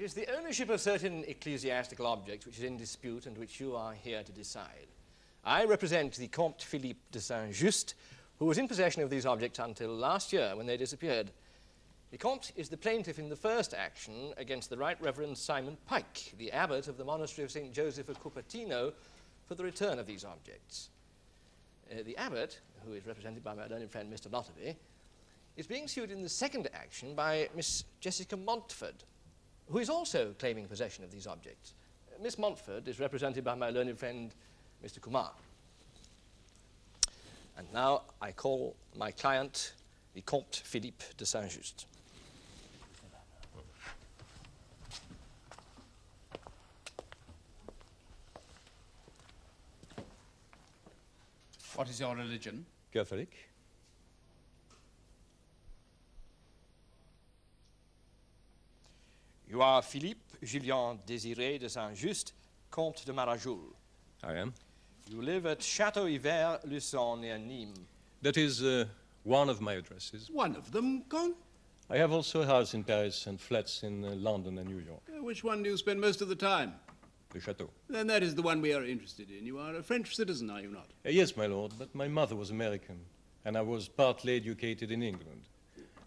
is the ownership of certain ecclesiastical objects which is in dispute and which you are here to decide. I represent the Comte Philippe de Sanjust, who was in possession of these objects until last year when they disappeared. The Comte is the plaintiff in the first action against the Right Reverend Simon Pike, the abbot of the monastery of St. Joseph of Cupertino, for the return of these objects. The abbot, who is represented by my learned friend Mr. Lotterby, is being sued in the second action by Miss Jessica Montford, who is also claiming possession of these objects. Miss Montford is represented by my learned friend Mr. Kumar. And now I call my client, the Comte Philippe de Sanjust. What is your religion? Catholic. You are Philippe Julien Désiré de Sanjust, Comte de Marajoul. I am. You live at Château Hiver, Luçon, near Nîmes. That is one of my addresses. One of them, Comte? I have also a house in Paris and flats in London and New York. Which one do you spend most of the time? The chateau. Then that is the one we are interested in. You are a French citizen, are you not? Yes, my lord, but my mother was American, and I was partly educated in England.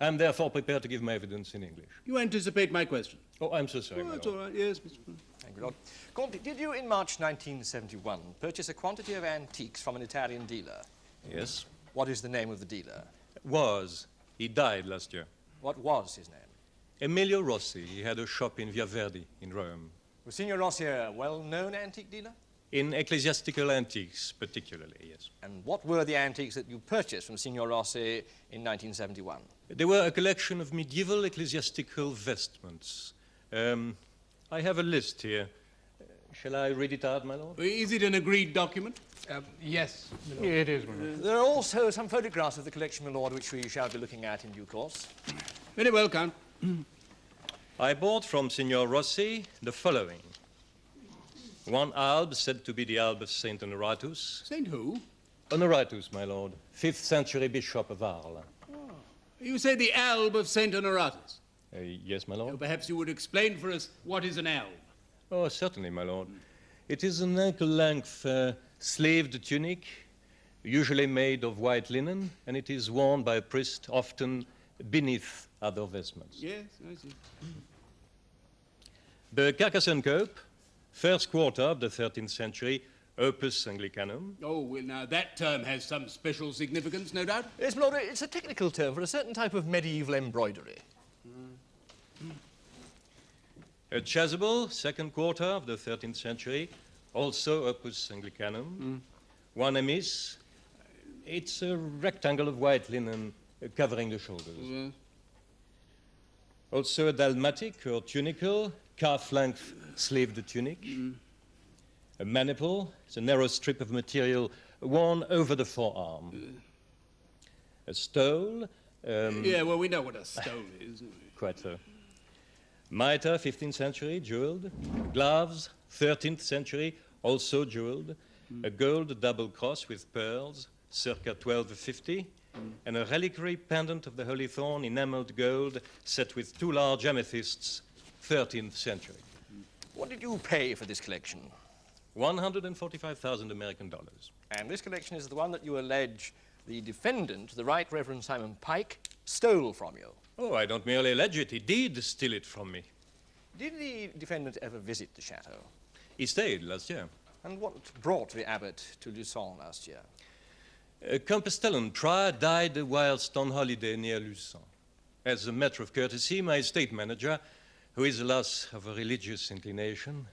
I am therefore prepared to give my evidence in English. You anticipate my question. Oh, I'm so sorry, my That's lord. all right. Yes, Mr. Thank you, Lord. Comte, did you in March 1971 purchase a quantity of antiques from an Italian dealer? Yes. What is the name of the dealer? Was. He died last year. What was his name? Emilio Rossi. He had a shop in Via Verdi in Rome. Was Signor Rossi a well-known antique dealer? In ecclesiastical antiques, particularly, yes. And what were the antiques that you purchased from Signor Rossi in 1971? They were a collection of medieval ecclesiastical vestments. I have a list here. Shall I read it out, my lord? Is it an agreed document? Yes, it is, my lord. There are also some photographs of the collection, my lord, which we shall be looking at in due course. Very well, Count. I bought from Signor Rossi the following. One alb said to be the alb of Saint Honoratus. Saint who? Honoratus, my lord, 5th century bishop of Arles. Oh. You say the alb of Saint Honoratus? Yes, my lord. Perhaps you would explain for us what is an alb. Oh, certainly, my lord. It is an ankle-length sleeved tunic, usually made of white linen, and it is worn by a priest often beneath other vestments. Yes, I see. The Carcassonne Cope, first quarter of the 13th century, Opus Anglicanum. Oh, well, now that term has some special significance, no doubt. Yes, my lord, it's a technical term for a certain type of medieval embroidery. A chasuble, second quarter of the 13th century, also Opus Anglicanum. One amice, it's a rectangle of white linen covering the shoulders. Also a dalmatic or tunicle, calf-length sleeved tunic. A maniple, it's a narrow strip of material worn over the forearm. A stole. Yeah, well, we know what a stole is. Quite so. Mitre, 15th century, jeweled. Gloves, 13th century, also jeweled. A gold double cross with pearls, circa 1250. And a reliquary pendant of the Holy Thorn, enameled gold, set with 2 large amethysts, 13th century. What did you pay for this collection? 145,000 American dollars. And this collection is the one that you allege the defendant, the Right Reverend Simon Pike, stole from you. Oh, I don't merely allege it. He did steal it from me. Did the defendant ever visit the chateau? He stayed last year. And what brought the abbot to Luçon last year? A Compostellan prior died whilst on holiday near Luçon. As a matter of courtesy, my estate manager, who is, alas, of a religious inclination,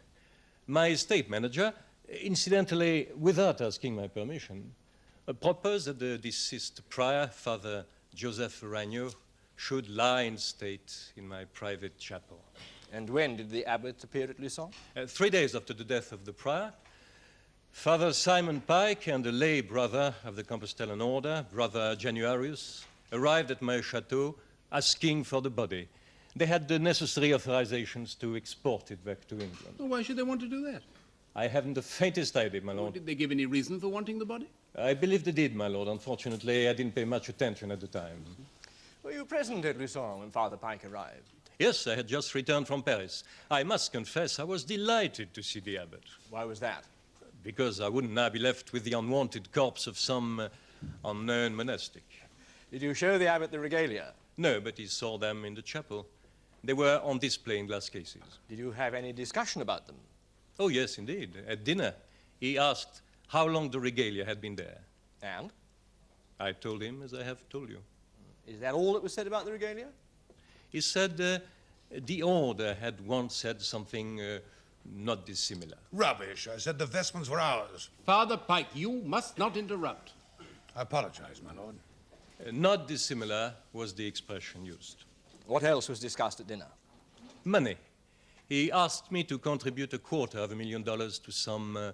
my estate manager, incidentally, without asking my permission, proposed that the deceased prior, Father Joseph Ragnaud, should lie in state in my private chapel. And when did the abbot appear at Luçon? 3 days after the death of the prior, Father Simon Pike and a lay brother of the Compostellan order, Brother Januarius, arrived at my chateau asking for the body. They had the necessary authorizations to export it back to England. Well, why should they want to do that? I haven't the faintest idea, my lord. Did they give any reason for wanting the body? I believe they did, my lord. Unfortunately, I didn't pay much attention at the time. Were you present at Luçon when Father Pike arrived? Yes, I had just returned from Paris. I must confess I was delighted to see the abbot, Why was that? because I wouldn't now be left with the unwanted corpse of some unknown monastic. Did you show the abbot the regalia? No, but he saw them in the chapel. They were on display in glass cases. Did you have any discussion about them? Oh, yes, indeed. At dinner, he asked how long the regalia had been there. And? I told him as I have told you. Is that all that was said about the regalia? He said the order had once had something not dissimilar. Rubbish. I said the vestments were ours. Father Pike, you must not interrupt. I apologize, my lord. Not dissimilar was the expression used. What else was discussed at dinner? Money. He asked me to contribute $250,000 to some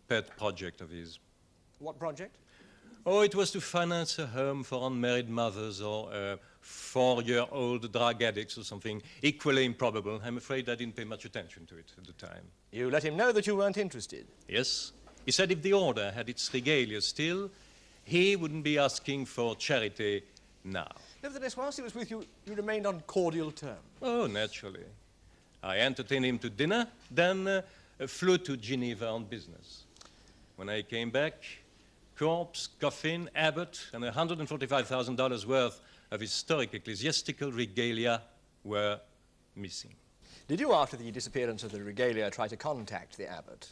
pet project of his. What project? Oh, it was to finance a home for unmarried mothers or 4-year-old drug addicts or something equally improbable. I'm afraid I didn't pay much attention to it at the time. You let him know that you weren't interested. Yes. He said if the order had its regalia still, he wouldn't be asking for charity now. Nevertheless, whilst he was with you, you remained on cordial terms. Oh, naturally. I entertained him to dinner, then flew to Geneva on business. When I came back, corpse, coffin, abbot, and $145,000 worth of historic ecclesiastical regalia were missing. Did you, after the disappearance of the regalia, try to contact the abbot?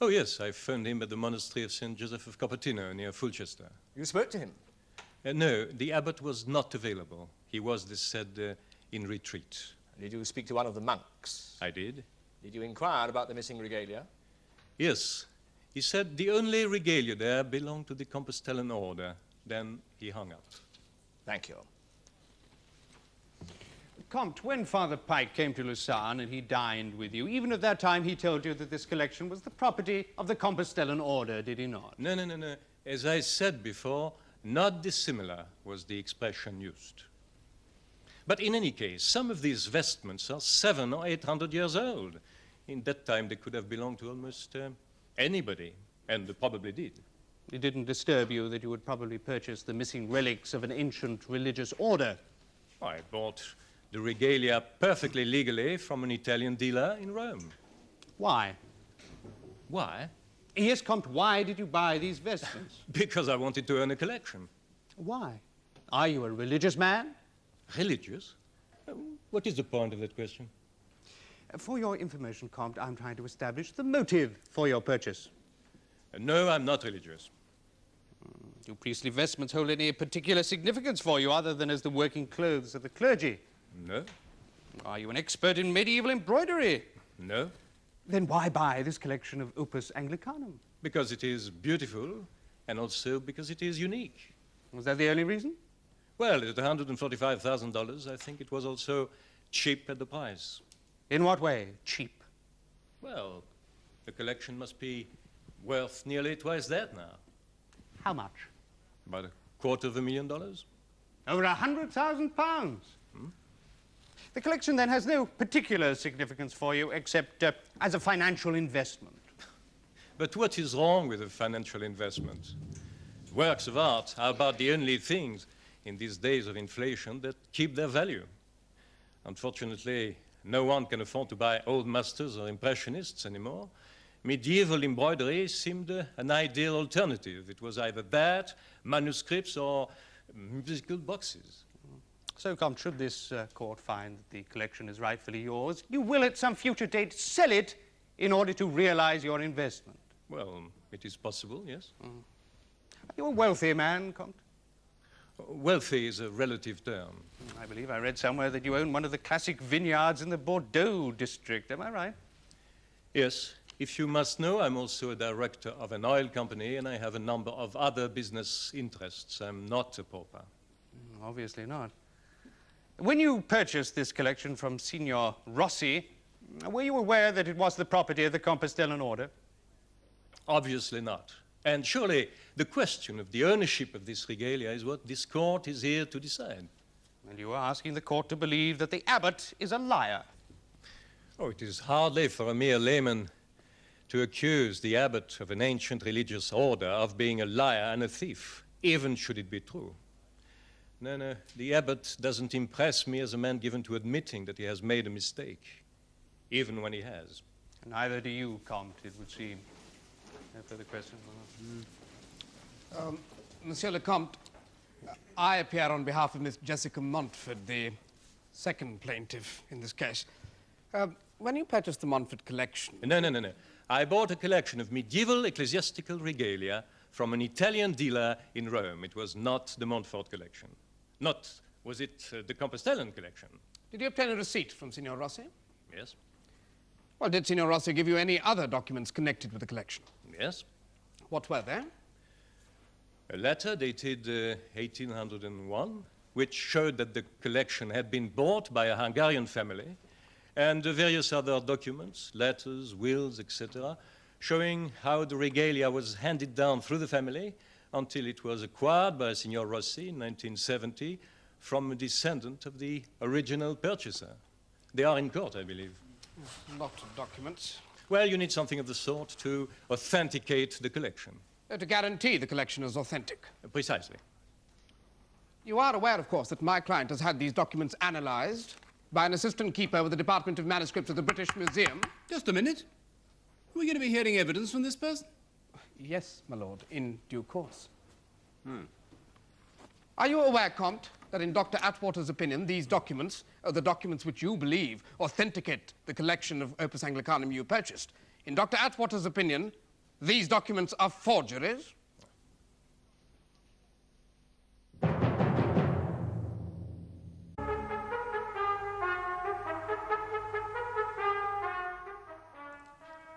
Oh, yes, I phoned him at the monastery of St. Joseph of Cupertino near Fulchester. You spoke to him? No, the abbot was not available. He was, they said, in retreat. Did you speak to one of the monks? I did. Did you inquire about the missing regalia? Yes. He said the only regalia there belonged to the Compostellan order. Then he hung up. Thank you. Comte, when Father Pike came to Lucerne and he dined with you, even at that time he told you that this collection was the property of the Compostellan order, did he not? No. As I said before, not dissimilar was the expression used. But in any case, some of these vestments are 700 or 800 years old. In that time, they could have belonged to almost anybody, and they probably did. It didn't disturb you that you would probably purchase the missing relics of an ancient religious order? I bought the regalia perfectly legally from an Italian dealer in Rome. Why? Why? Yes, Comte, why did you buy these vestments? Because I wanted to earn a collection. Why? Are you a religious man? Religious? What is the point of that question? For your information, Comte, I'm trying to establish the motive for your purchase. No, I'm not religious. Do priestly vestments hold any particular significance for you other than as the working clothes of the clergy? No. Are you an expert in medieval embroidery? No. Then why buy this collection of Opus Anglicanum? Because it is beautiful, and also because it is unique. Was that the only reason? Well, at $145,000, I think it was also cheap at the price. In what way, cheap? Well, the collection must be worth nearly twice that now. How much? About $250,000. Over £100,000. The collection then has no particular significance for you except as a financial investment. But what is wrong with a financial investment? Works of art are about the only things in these days of inflation that keep their value. Unfortunately, no one can afford to buy old masters or impressionists anymore. Medieval embroidery seemed an ideal alternative. It was either that, manuscripts, or musical boxes. So, Comte, should this court find that the collection is rightfully yours, you will at some future date sell it in order to realize your investment. Well, it is possible, yes. Are you a wealthy man, Comte? Wealthy is a relative term. I believe I read somewhere that you own one of the classic vineyards in the Bordeaux district. Am I right? Yes. If you must know, I'm also a director of an oil company, and I have a number of other business interests. I'm not a pauper. Obviously not. When you purchased this collection from Signor Rossi, were you aware that it was the property of the Compostellan order? Obviously not. And surely the question of the ownership of this regalia is what this court is here to decide. And you are asking the court to believe that the abbot is a liar. Oh, it is hardly for a mere layman to accuse the abbot of an ancient religious order of being a liar and a thief, even should it be true. No, the abbot doesn't impress me as a man given to admitting that he has made a mistake, even when he has. Neither do you, Comte, it would seem. No further questions? Monsieur le Comte, I appear on behalf of Miss Jessica Montford, the second plaintiff in this case. When you purchased the Montford collection... No. I bought a collection of medieval ecclesiastical regalia from an Italian dealer in Rome. It was not the Montford collection. Was it the Compostellan collection? Did you obtain a receipt from Signor Rossi? Yes. Well, did Signor Rossi give you any other documents connected with the collection? Yes. What were they? A letter dated 1801, which showed that the collection had been bought by a Hungarian family, and various other documents, letters, wills, etc., showing how the regalia was handed down through the family until it was acquired by Signor Rossi in 1970 from a descendant of the original purchaser. They are in court, I believe. A lot of documents. Well, you need something of the sort to authenticate the collection. To guarantee the collection is authentic. Precisely. You are aware, of course, that my client has had these documents analysed by an assistant keeper with the Department of Manuscripts of the British Museum. Just a minute. Are we going to be hearing evidence from this person? Yes, my lord, in due course. Are you aware, Comte, that in Dr. Atwater's opinion, these documents are the documents which you believe authenticate the collection of Opus Anglicanum you purchased? In Dr. Atwater's opinion, these documents are forgeries?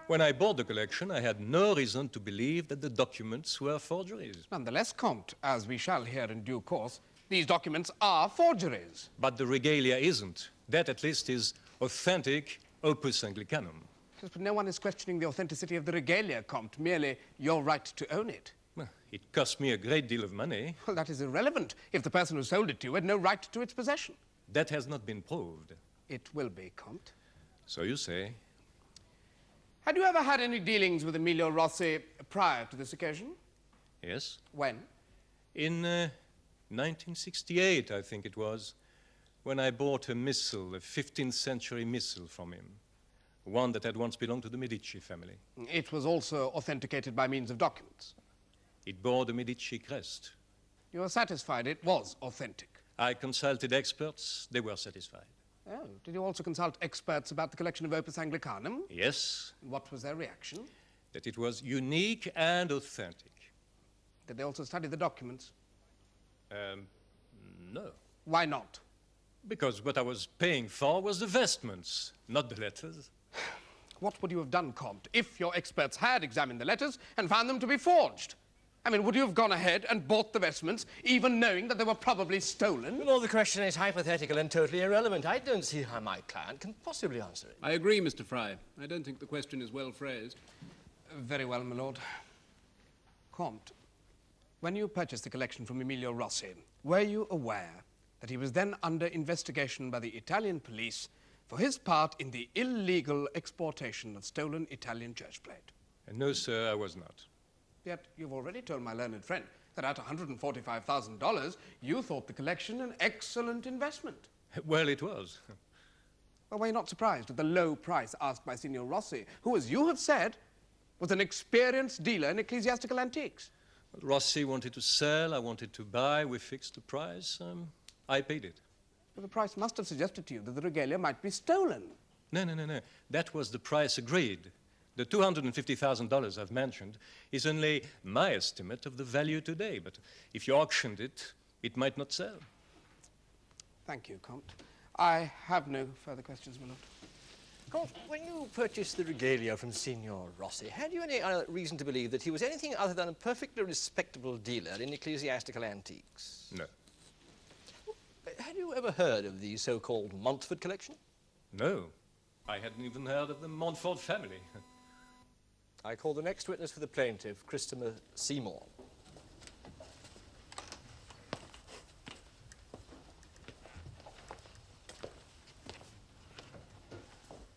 When I bought the collection, I had no reason to believe that the documents were forgeries. Nonetheless, Comte, as we shall hear in due course, these documents are forgeries. But the regalia isn't. That, at least, is authentic Opus Anglicanum. Yes, but no one is questioning the authenticity of the regalia, Comte, merely your right to own it. Well, it cost me a great deal of money. Well, that is irrelevant if the person who sold it to you had no right to its possession. That has not been proved. It will be, Comte. So you say. Had you ever had any dealings with Emilio Rossi prior to this occasion? Yes. When? In 1968, I think it was, when I bought a missal, a 15th century missal from him, one that had once belonged to the Medici family. It was also authenticated by means of documents. It bore the Medici crest. You are satisfied it was authentic? I consulted experts. They were satisfied. Oh, did you also consult experts about the collection of Opus Anglicanum? Yes. What was their reaction? That it was unique and authentic. Did they also study the documents? No. Why not? Because what I was paying for was the vestments, not the letters. What would you have done, Comte, if your experts had examined the letters and found them to be forged? I mean, would you have gone ahead and bought the vestments, even knowing that they were probably stolen? Well, the question is hypothetical and totally irrelevant. I don't see how my client can possibly answer it. I agree, Mr. Fry. I don't think the question is well phrased. Very well, my lord. Comte, when you purchased the collection from Emilio Rossi, were you aware that he was then under investigation by the Italian police for his part in the illegal exportation of stolen Italian church plate? No, sir, I was not. Yet you've already told my learned friend that at $145,000, you thought the collection an excellent investment. Well, it was. Well, were you not surprised at the low price asked by Signor Rossi, who, as you have said, was an experienced dealer in ecclesiastical antiques? Well, Rossi wanted to sell, I wanted to buy. We fixed the price. I paid it. Well, the price must have suggested to you that the regalia might be stolen. No. That was the price agreed. The $250,000 I've mentioned is only my estimate of the value today, but if you auctioned it, it might not sell. Thank you, Comte. I have no further questions, my lord. Comte, when you purchased the regalia from Signor Rossi, had you any reason to believe that he was anything other than a perfectly respectable dealer in ecclesiastical antiques? No. Had you ever heard of the so-called Montford collection? No. I hadn't even heard of the Montford family. I call the next witness for the plaintiff, Christopher Seymour.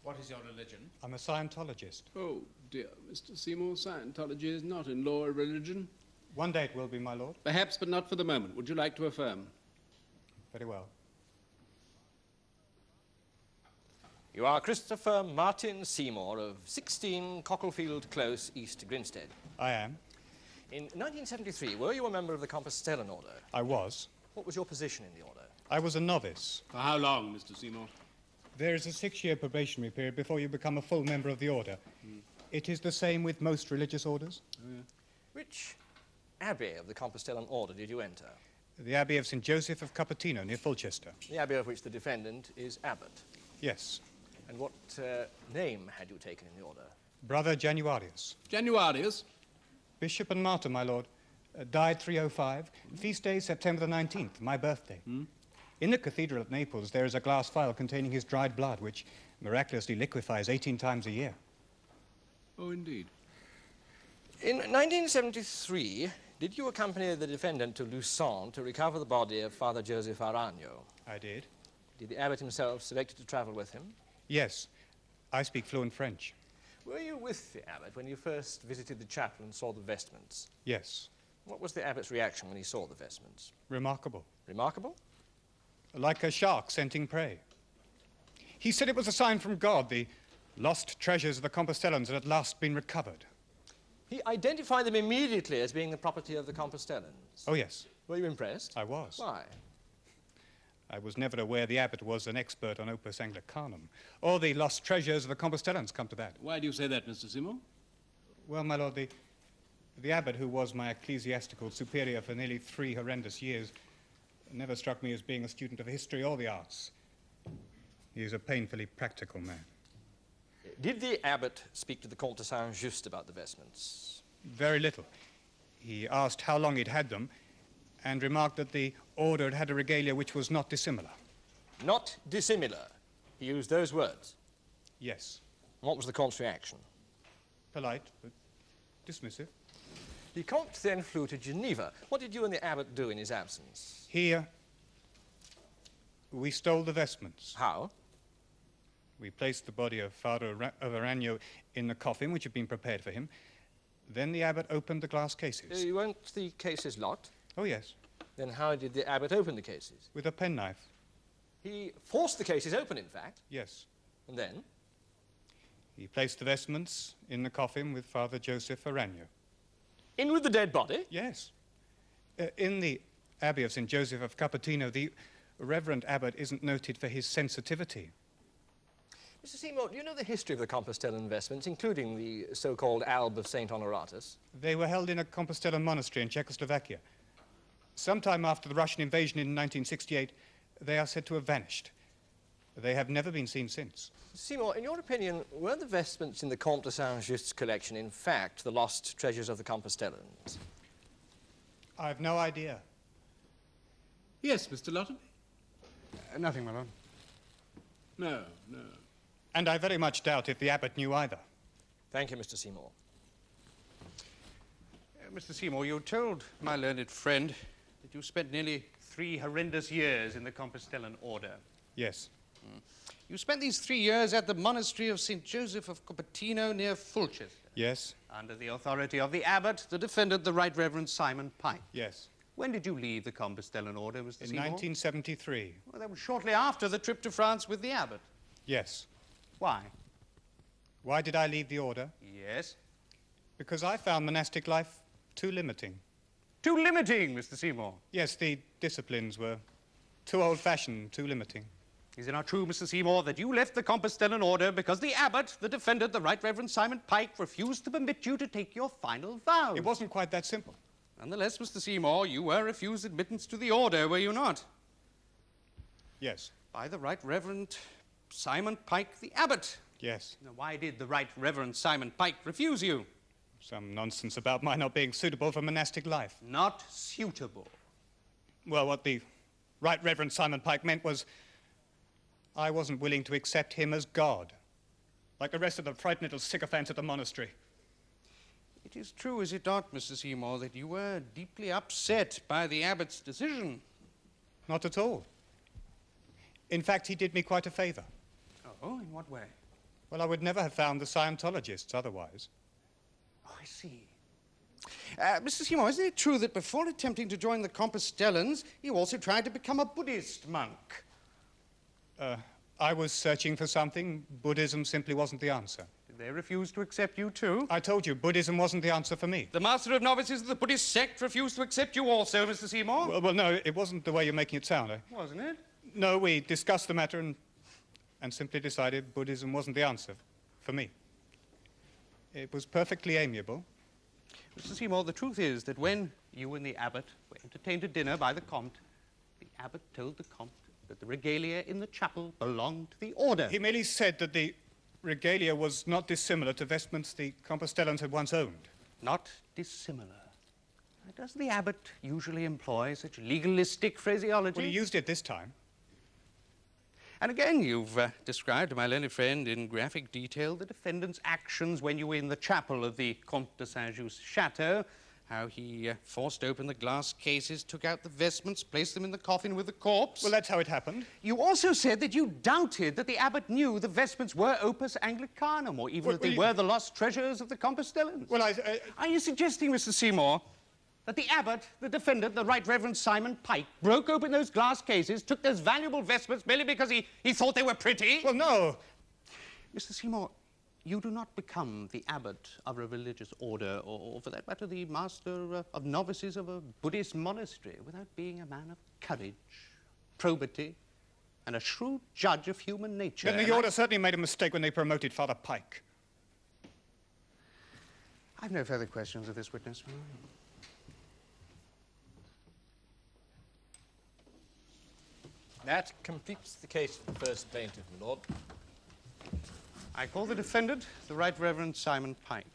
What is your religion? I'm a Scientologist. Oh, dear, Mr. Seymour, Scientology is not in law a religion. One day it will be, my lord. Perhaps, but not for the moment. Would you like to affirm? Very well. You are Christopher Martin Seymour of 16 Cocklefield Close, East Grinstead. I am. In 1973, were you a member of the Compostellan Order? I was. What was your position in the order? I was a novice. For how long, Mr. Seymour? There is a 6-year probationary period before you become a full member of the order. It is the same with most religious orders. Which abbey of the Compostellan Order did you enter? The Abbey of St. Joseph of Cupertino, near Fulchester. The abbey of which the defendant is abbot. Yes. And what name had you taken in the order? Brother Januarius. Januarius? Bishop and martyr, my lord. Died 305. Feast day, September the 19th, my birthday. In the Cathedral at Naples, there is a glass vial containing his dried blood, which miraculously liquefies 18 times a year. Oh, indeed. In 1973, did you accompany the defendant to Lucerne to recover the body of Father Joseph Aranio? I did. Did the abbot himself select you to travel with him? Yes. I speak fluent French. Were you with the abbot when you first visited the chapel and saw the vestments? Yes. What was the abbot's reaction when he saw the vestments? Remarkable. Remarkable? Like a shark scenting prey. He said it was a sign from God. The lost treasures of the Compostellans had at last been recovered. He identified them immediately as being the property of the Compostellans. Oh, yes. Were you impressed? I was. Why? I was never aware the abbot was an expert on Opus Anglicanum. All the lost treasures of the Compostellans come to that. Why do you say that, Mr. Seymour? Well, my lord, the abbot, who was my ecclesiastical superior for nearly 3 horrendous years, never struck me as being a student of history or the arts. He is a painfully practical man. Did the abbot speak to the Comte de Sanjust about the vestments? Very little. He asked how long he'd had them and remarked that the order had had a regalia which was not dissimilar. Not dissimilar. He used those words. Yes. What was the Comte's reaction? Polite, but dismissive. The Comte then flew to Geneva. What did you and the abbot do in his absence? Here, we stole the vestments. How? We placed the body of Father Aranio in the coffin which had been prepared for him. Then the abbot opened the glass cases. Weren't the cases locked? Oh, yes. Then how did the abbot open the cases? With a penknife. He forced the cases open, in fact. Yes. And then? He placed the vestments in the coffin with Father Joseph Aranio. In with the dead body? Yes. In the Abbey of St. Joseph of Cupertino, the Reverend Abbot isn't noted for his sensitivity. Mr. Seymour, do you know the history of the Compostellan vestments, including the so-called alb of St. Honoratus? They were held in a Compostellan monastery in Czechoslovakia. Sometime after the Russian invasion in 1968, they are said to have vanished. They have never been seen since. Seymour, in your opinion, were the vestments in the Comte de Saint-Just's collection, in fact, the lost treasures of the Compostellans? I've no idea. Yes, Mr. Lotton? Nothing, my lord. No. And I very much doubt if the abbot knew either. Thank you, Mr. Seymour. Mr. Seymour, you told my learned friend that you spent nearly 3 horrendous years in the Compostellan Order. Yes. You spent these 3 years at the monastery of St. Joseph of Cupertino near Fulchester. Yes. Under the authority of the abbot, the defendant, the Right Reverend Simon Pike. Yes. When did you leave the Compostellan Order, Mr. In Seymour? 1973. Well, that was shortly after the trip to France with the abbot. Yes. Why? Why did I leave the order? Yes. Because I found monastic life too limiting. Too limiting, Mr. Seymour. Yes, the disciplines were too old-fashioned, too limiting. Is it not true, Mr. Seymour, that you left the Compostellan Order because the abbot, the defendant, the Right Reverend Simon Pike, refused to permit you to take your final vows? It wasn't quite that simple. Nonetheless, Mr. Seymour, you were refused admittance to the order, were you not? Yes. By the Right Reverend Simon Pike, the abbot. Yes. Now, why did the Right Reverend Simon Pike refuse you? Some nonsense about my not being suitable for monastic life. Not suitable. Well, what the Right Reverend Simon Pike meant was I wasn't willing to accept him as God, like the rest of the frightened little sycophants at the monastery. It is true, is it not, Mr. Seymour, that you were deeply upset by the abbot's decision? Not at all. In fact, he did me quite a favor. Oh, in what way? Well, I would never have found the Scientologists otherwise. Oh, I see. Mr. Seymour, isn't it true that before attempting to join the Compostellans, you also tried to become a Buddhist monk? I was searching for something. Buddhism simply wasn't the answer. Did they refuse to accept you too? I told you, Buddhism wasn't the answer for me. The Master of Novices of the Buddhist sect refused to accept you also, Mr. Seymour? Well, no, it wasn't the way you're making it sound. Wasn't it? No, we discussed the matter and simply decided Buddhism wasn't the answer for me. It was perfectly amiable. Mr. Seymour, the truth is that when you and the abbot were entertained to dinner by the Comte, the abbot told the Comte that the regalia in the chapel belonged to the order. He merely said that the regalia was not dissimilar to vestments the Compostellans had once owned. Not dissimilar. Does the abbot usually employ such legalistic phraseology? Well, he used it this time. And again, you've described to my learned friend in graphic detail the defendant's actions when you were in the chapel of the Comte de Sanjust chateau, how he forced open the glass cases, took out the vestments, placed them in the coffin with the corpse. Well, that's how it happened. You also said that you doubted that the abbot knew the vestments were opus Anglicanum, or even that they were the lost treasures of the Compostellans. Well, Are you suggesting, Mr. Seymour, that the abbot, the defendant, the Right Reverend Simon Pike, broke open those glass cases, took those valuable vestments merely because he thought they were pretty? Well, no. Mr. Seymour, you do not become the abbot of a religious order, or for that matter, the master of novices of a Buddhist monastery, without being a man of courage, probity, and a shrewd judge of human nature. Then the order certainly made a mistake when they promoted Father Pike. I've no further questions of this witness. That completes the case for the first plaintiff, my lord. I call the defendant, the Right Reverend Simon Pike.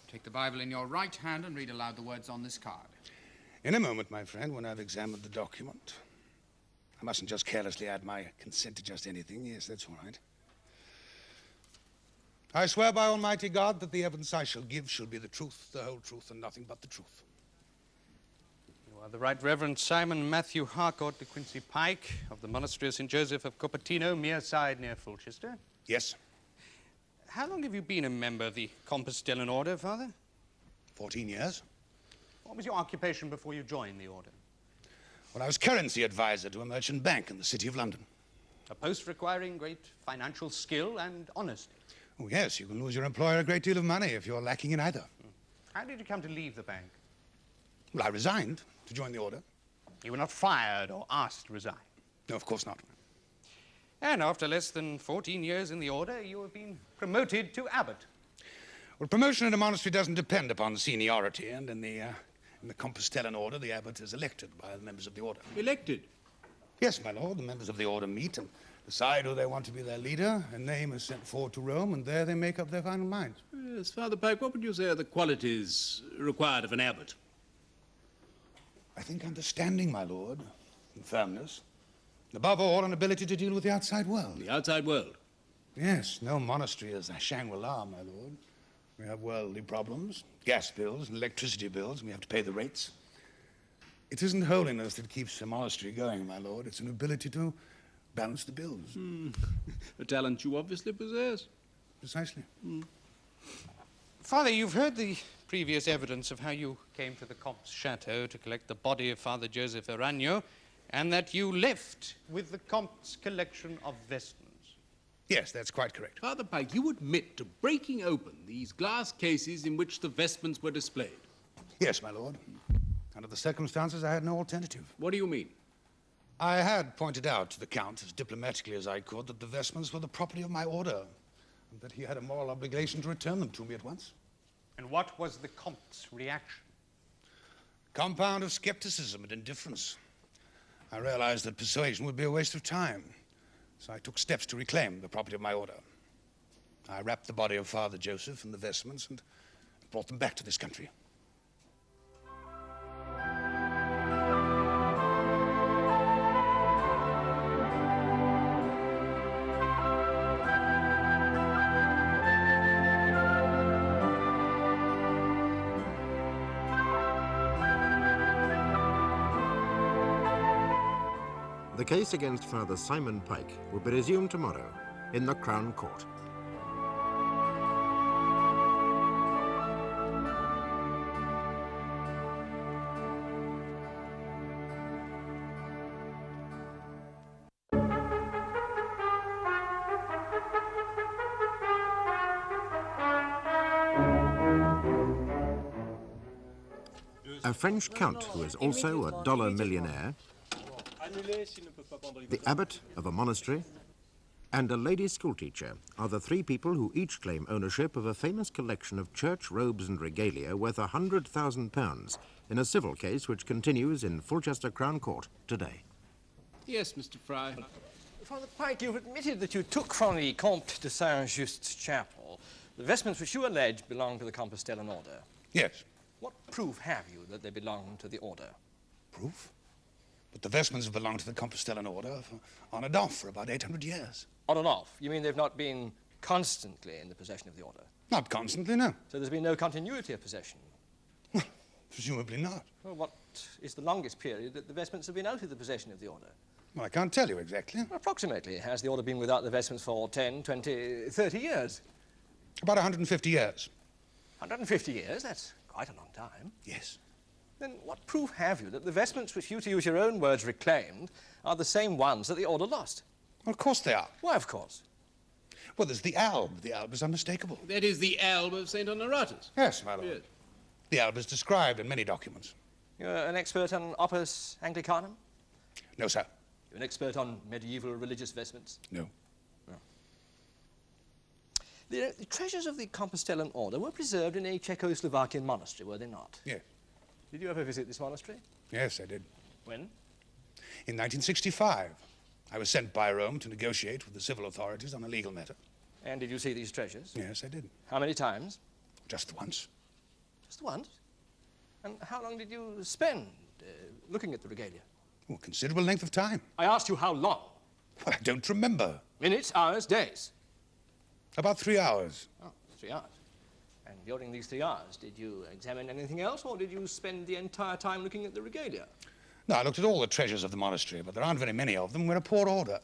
Take the Bible in your right hand and read aloud the words on this card. In a moment, my friend, when I've examined the document. I mustn't just carelessly add my consent to just anything. Yes, that's all right. I swear by Almighty God that the evidence I shall give shall be the truth, the whole truth, and nothing but the truth. You are the Right Reverend Simon Matthew Harcourt de Quincy Pike of the Monastery of St. Joseph of Cupertino, Mearside, near Fulchester. Yes. How long have you been a member of the Compostellan Order, Father? 14 years. What was your occupation before you joined the order? Well, I was currency advisor to a merchant bank in the City of London. A post requiring great financial skill and honesty. Oh, yes, you can lose your employer a great deal of money if you're lacking in either. How did you come to leave the bank? Well, I resigned to join the order. You were not fired or asked to resign. No, of course not. And after less than 14 years in the order, you have been promoted to abbot. Well, promotion in a monastery doesn't depend upon seniority, and in the Compostellan order, the abbot is elected by the members of the order. Elected? Yes, my lord, the members of the order meet and decide who they want to be their leader. A name is sent forward to Rome, and there they make up their final minds. Yes, Father Pike, what would you say are the qualities required of an abbot? I think understanding, my lord, and firmness. Above all, an ability to deal with the outside world. The outside world? Yes, no monastery is a Shangri-La, my lord. We have worldly problems, gas bills and electricity bills, and we have to pay the rates. It isn't holiness that keeps a monastery going, my lord. It's an ability to balance the bills. A talent you obviously possess. Precisely. Father, you've heard the previous evidence of how you came to the Comte's chateau to collect the body of Father Joseph Aragno, and that you left with the Comte's collection of vestments. Yes, that's quite correct. Father Pike, you admit to breaking open these glass cases in which the vestments were displayed. Yes, my lord. Under the circumstances, I had no alternative. What do you mean? I had pointed out to the Count, as diplomatically as I could, that the vestments were the property of my order, and that he had a moral obligation to return them to me at once. And what was the Comte's reaction? Compound of skepticism and indifference. I realized that persuasion would be a waste of time, so I took steps to reclaim the property of my order. I wrapped the body of Father Joseph in the vestments and brought them back to this country. The case against Father Simon Pike will be resumed tomorrow in the Crown Court. A French count who is also a dollar millionaire, the abbot of a monastery, and a lady schoolteacher are the three people who each claim ownership of a famous collection of church robes and regalia worth £100,000 in a civil case which continues in Fulchester Crown Court today. Yes, Mr. Fry. Father Pike, you've admitted that you took from the Comte de Saint-Just's chapel the vestments which you allege belong to the Compostellan order. Yes. What proof have you that they belong to the order? Proof? But the vestments have belonged to the Compostellan order on and off for about 800 years. On and off? You mean they've not been constantly in the possession of the order? Not constantly, no. So there's been no continuity of possession? Well, presumably not. Well, what is the longest period that the vestments have been out of the possession of the order? Well, I can't tell you exactly. Approximately. Has the order been without the vestments for 10, 20, 30 years? About 150 years. 150 years? That's quite a long time. Yes. Then what proof have you that the vestments which you, to use your own words, reclaimed are the same ones that the order lost? Well, of course they are. Why, of course? Well, there's the alb. The alb is unmistakable. That is the alb of St. Honoratus. Yes, my lord. Yes. The alb is described in many documents. You're an expert on Opus Anglicanum? No, sir. You're an expert on medieval religious vestments? No. The treasures of the Compostellan order were preserved in a Czechoslovakian monastery, were they not? Yes. Did you ever visit this monastery? Yes, I did. When? In 1965. I was sent by Rome to negotiate with the civil authorities on a legal matter. And did you see these treasures? Yes, I did. How many times? Just once. Just once? And how long did you spend looking at the regalia? Well, considerable length of time. I asked you how long. Well, I don't remember. Minutes, hours, days? About 3 hours. Oh, 3 hours. And during these 3 hours, did you examine anything else, or did you spend the entire time looking at the regalia? No, I looked at all the treasures of the monastery, but there aren't very many of them. We're a poor order.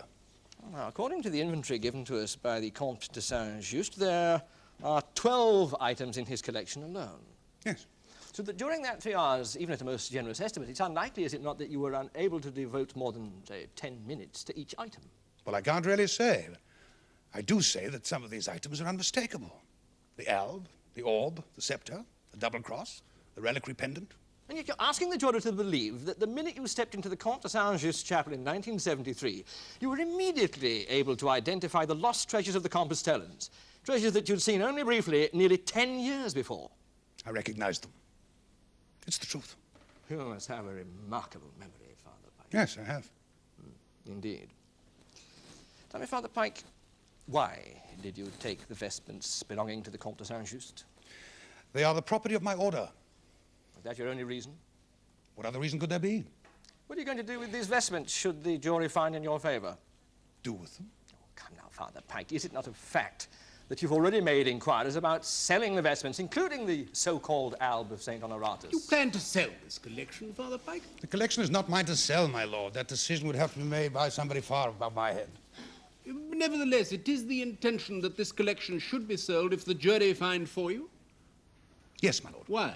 Now, according to the inventory given to us by the Comte de Saint-Just, there are 12 items in his collection alone. Yes. So that during that 3 hours, even at a most generous estimate, it's unlikely, is it not, that you were unable to devote more than, say, 10 minutes to each item? Well, I can't really say. I do say that some of these items are unmistakable. The alb, the orb, the scepter, the double cross, the reliquary pendant. And yet you're asking the jury to believe that the minute you stepped into the Comte de Saint-Just chapel in 1973, you were immediately able to identify the lost treasures of the Compostellans, treasures that you'd seen only briefly nearly 10 years before. I recognized them. It's the truth. You must have a remarkable memory, Father Pike. Yes, I have. Indeed. Tell me, Father Pike, why did you take the vestments belonging to the Comte de Saint-Just? They are the property of my order. Is that your only reason? What other reason could there be? What are you going to do with these vestments should the jury find in your favour? Do with them? Oh, come now, Father Pike, is it not a fact that you've already made inquiries about selling the vestments, including the so-called alb of St. Honoratus? You plan to sell this collection, Father Pike? The collection is not mine to sell, my lord. That decision would have to be made by somebody far above my head. Nevertheless, it is the intention that this collection should be sold if the jury find for you? Yes, my lord. Why?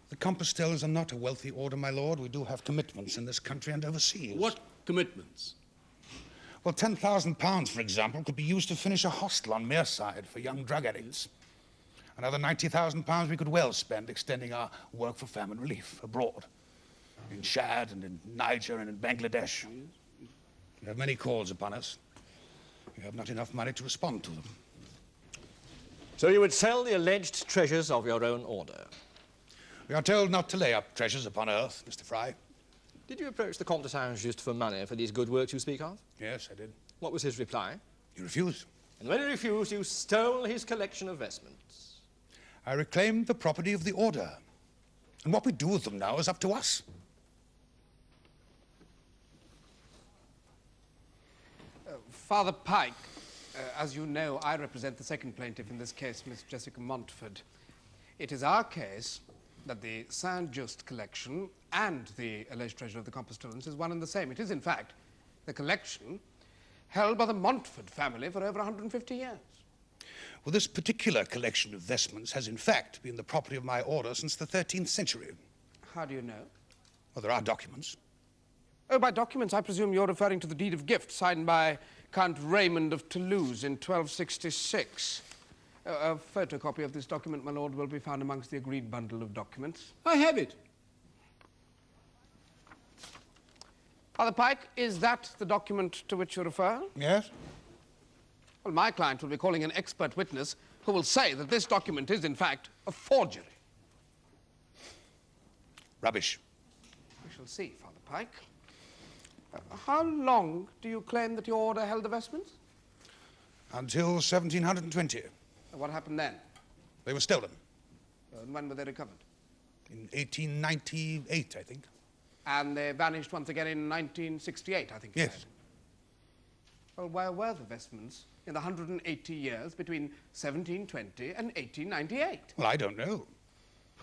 The Compostellans are not a wealthy order, my lord. We do have commitments in this country and overseas. What commitments? Well, £10,000, for example, could be used to finish a hostel on Mearside for young drug addicts. Another £90,000 we could well spend extending our work for famine relief abroad, in Chad and in Niger and in Bangladesh. We have many calls upon us. We have not enough money to respond to them. So you would sell the alleged treasures of your own order? We are told not to lay up treasures upon earth, Mr. Fry. Did you approach the Comte de Saint-Just for money for these good works you speak of? Yes, I did. What was his reply? He refused. And when he refused, you stole his collection of vestments. I reclaimed the property of the order. And what we do with them now is up to us. Father Pike, as you know, I represent the second plaintiff in this case, Miss Jessica Montford. It is our case that the Sanjust collection and the alleged treasure of the Compostillans is one and the same. It is, in fact, the collection held by the Montford family for over 150 years. Well, this particular collection of vestments has, in fact, been the property of my order since the 13th century. How do you know? Well, there are documents. Oh, by documents, I presume you're referring to the deed of gift signed by Count Raymond of Toulouse in 1266. A photocopy of this document, my lord, will be found amongst the agreed bundle of documents. I have it. Father Pike, is that the document to which you refer? Yes? Well, my client will be calling an expert witness who will say that this document is, in fact, a forgery. Rubbish. We shall see, Father Pike. How long do you claim that your order held the vestments? Until 1720. What happened then? They were stolen. And when were they recovered? In 1898, I think. And they vanished once again in 1968, I think you Yes. said. Well, where were the vestments in the 180 years between 1720 and 1898? Well, I don't know.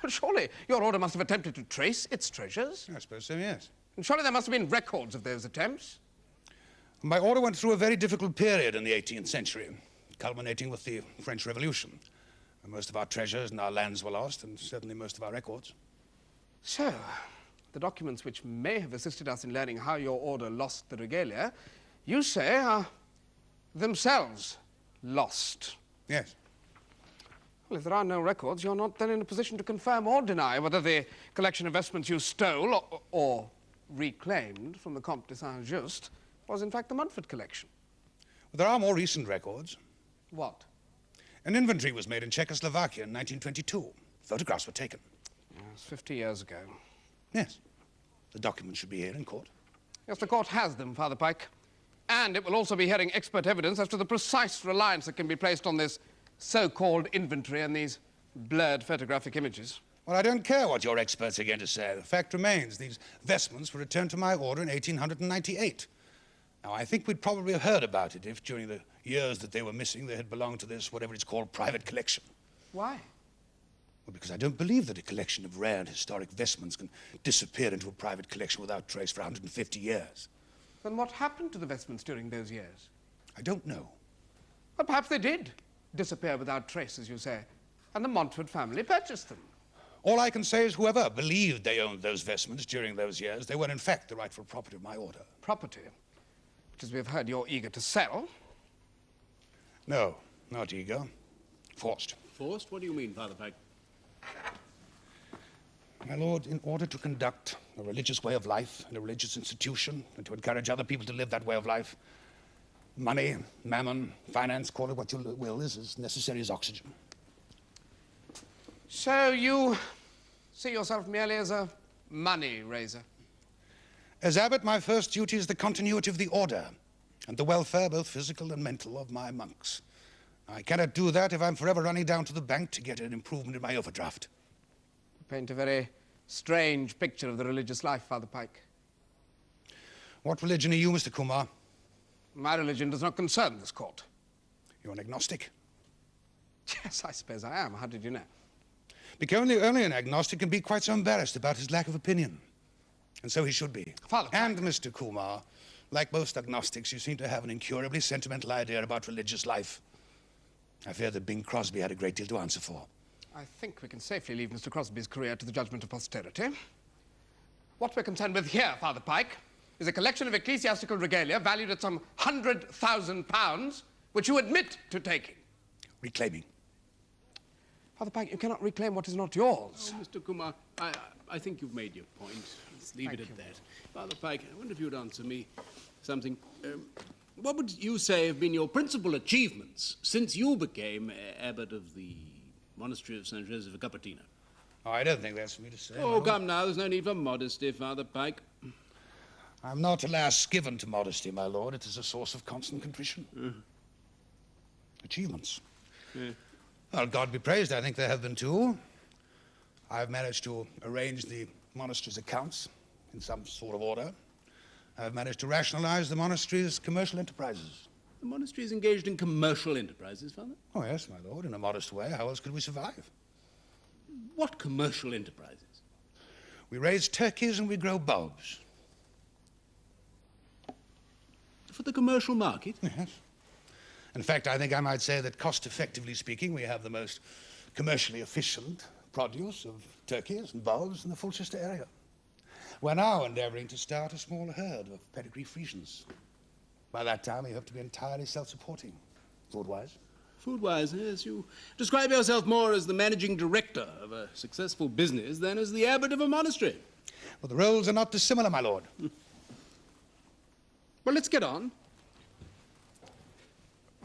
Well, surely your order must have attempted to trace its treasures. I suppose so, yes. And surely there must have been records of those attempts. My order went through a very difficult period in the 18th century, culminating with the French Revolution. And most of our treasures and our lands were lost, and certainly most of our records. So, the documents which may have assisted us in learning how your order lost the regalia, you say are themselves lost. Yes. Well, if there are no records, you're not then in a position to confirm or deny whether the collection of vestments you stole or reclaimed from the Comte de Sanjust was in fact the Montford collection. Well, there are more recent records. What? An inventory was made in Czechoslovakia in 1922. Photographs were taken. Yes, 50 years ago. Yes. The documents should be here in court. Yes, the court has them, Father Pike. And it will also be hearing expert evidence as to the precise reliance that can be placed on this so-called inventory and these blurred photographic images. Well, I don't care what your experts are going to say. The fact remains, these vestments were returned to my order in 1898. Now, I think we'd probably have heard about it if, during the years that they were missing, they had belonged to this, whatever it's called, private collection. Why? Well, because I don't believe that a collection of rare and historic vestments can disappear into a private collection without trace for 150 years. Then what happened to the vestments during those years? I don't know. Well, perhaps they did disappear without trace, as you say, and the Montford family purchased them. All I can say is whoever believed they owned those vestments during those years, they were in fact the rightful property of my order. Property, which, as we've heard, you're eager to sell. No, not eager. Forced. Forced? What do you mean, Father Pike? My lord, in order to conduct a religious way of life in a religious institution and to encourage other people to live that way of life, money, mammon, finance, call it what you will, is as necessary as oxygen. So you see yourself merely as a money raiser? As abbot, my first duty is the continuity of the order and the welfare, both physical and mental, of my monks. I cannot do that if I'm forever running down to the bank to get an improvement in my overdraft. You paint a very strange picture of the religious life, Father Pike. What religion are you, Mr. Kumar? My religion does not concern this court. You're an agnostic. Yes, I suppose I am. How did you know? Because only an agnostic can be quite so embarrassed about his lack of opinion. And so he should be. Father Pike. And, Mr. Kumar, like most agnostics, you seem to have an incurably sentimental idea about religious life. I fear that Bing Crosby had a great deal to answer for. I think we can safely leave Mr. Crosby's career to the judgment of posterity. What we're concerned with here, Father Pike, is a collection of ecclesiastical regalia valued at some £100,000, which you admit to taking. Reclaiming. Father Pike, you cannot reclaim what is not yours. Oh, Mr. Kumar, I think you've made your point. Let's leave it at that. Father Pike, I wonder if you'd answer me something. What would you say have been your principal achievements since you became abbot of the monastery of St. Joseph of Cupertino? Oh, I don't think that's for me to say. Oh, no. come now, there's no need for modesty, Father Pike. I'm not, alas, given to modesty, my lord. It is a source of constant contrition. Achievements. Yeah. Well, God be praised, I think there have been two. I've managed to arrange the monastery's accounts in some sort of order. I've managed to rationalize the monastery's commercial enterprises. The monastery is engaged in commercial enterprises, Father? Oh, yes, my lord, in a modest way. How else could we survive? What commercial enterprises? We raise turkeys and we grow bulbs. For the commercial market? Yes. In fact, I think I might say that, cost-effectively speaking, we have the most commercially efficient produce of turkeys and bulbs in the Fulchester area. We're now endeavouring to start a small herd of pedigree Friesians. By that time, we hope to be entirely self-supporting, food-wise. Food-wise, yes. You describe yourself more as the managing director of a successful business than as the abbot of a monastery. Well, the roles are not dissimilar, my lord. Well, let's get on.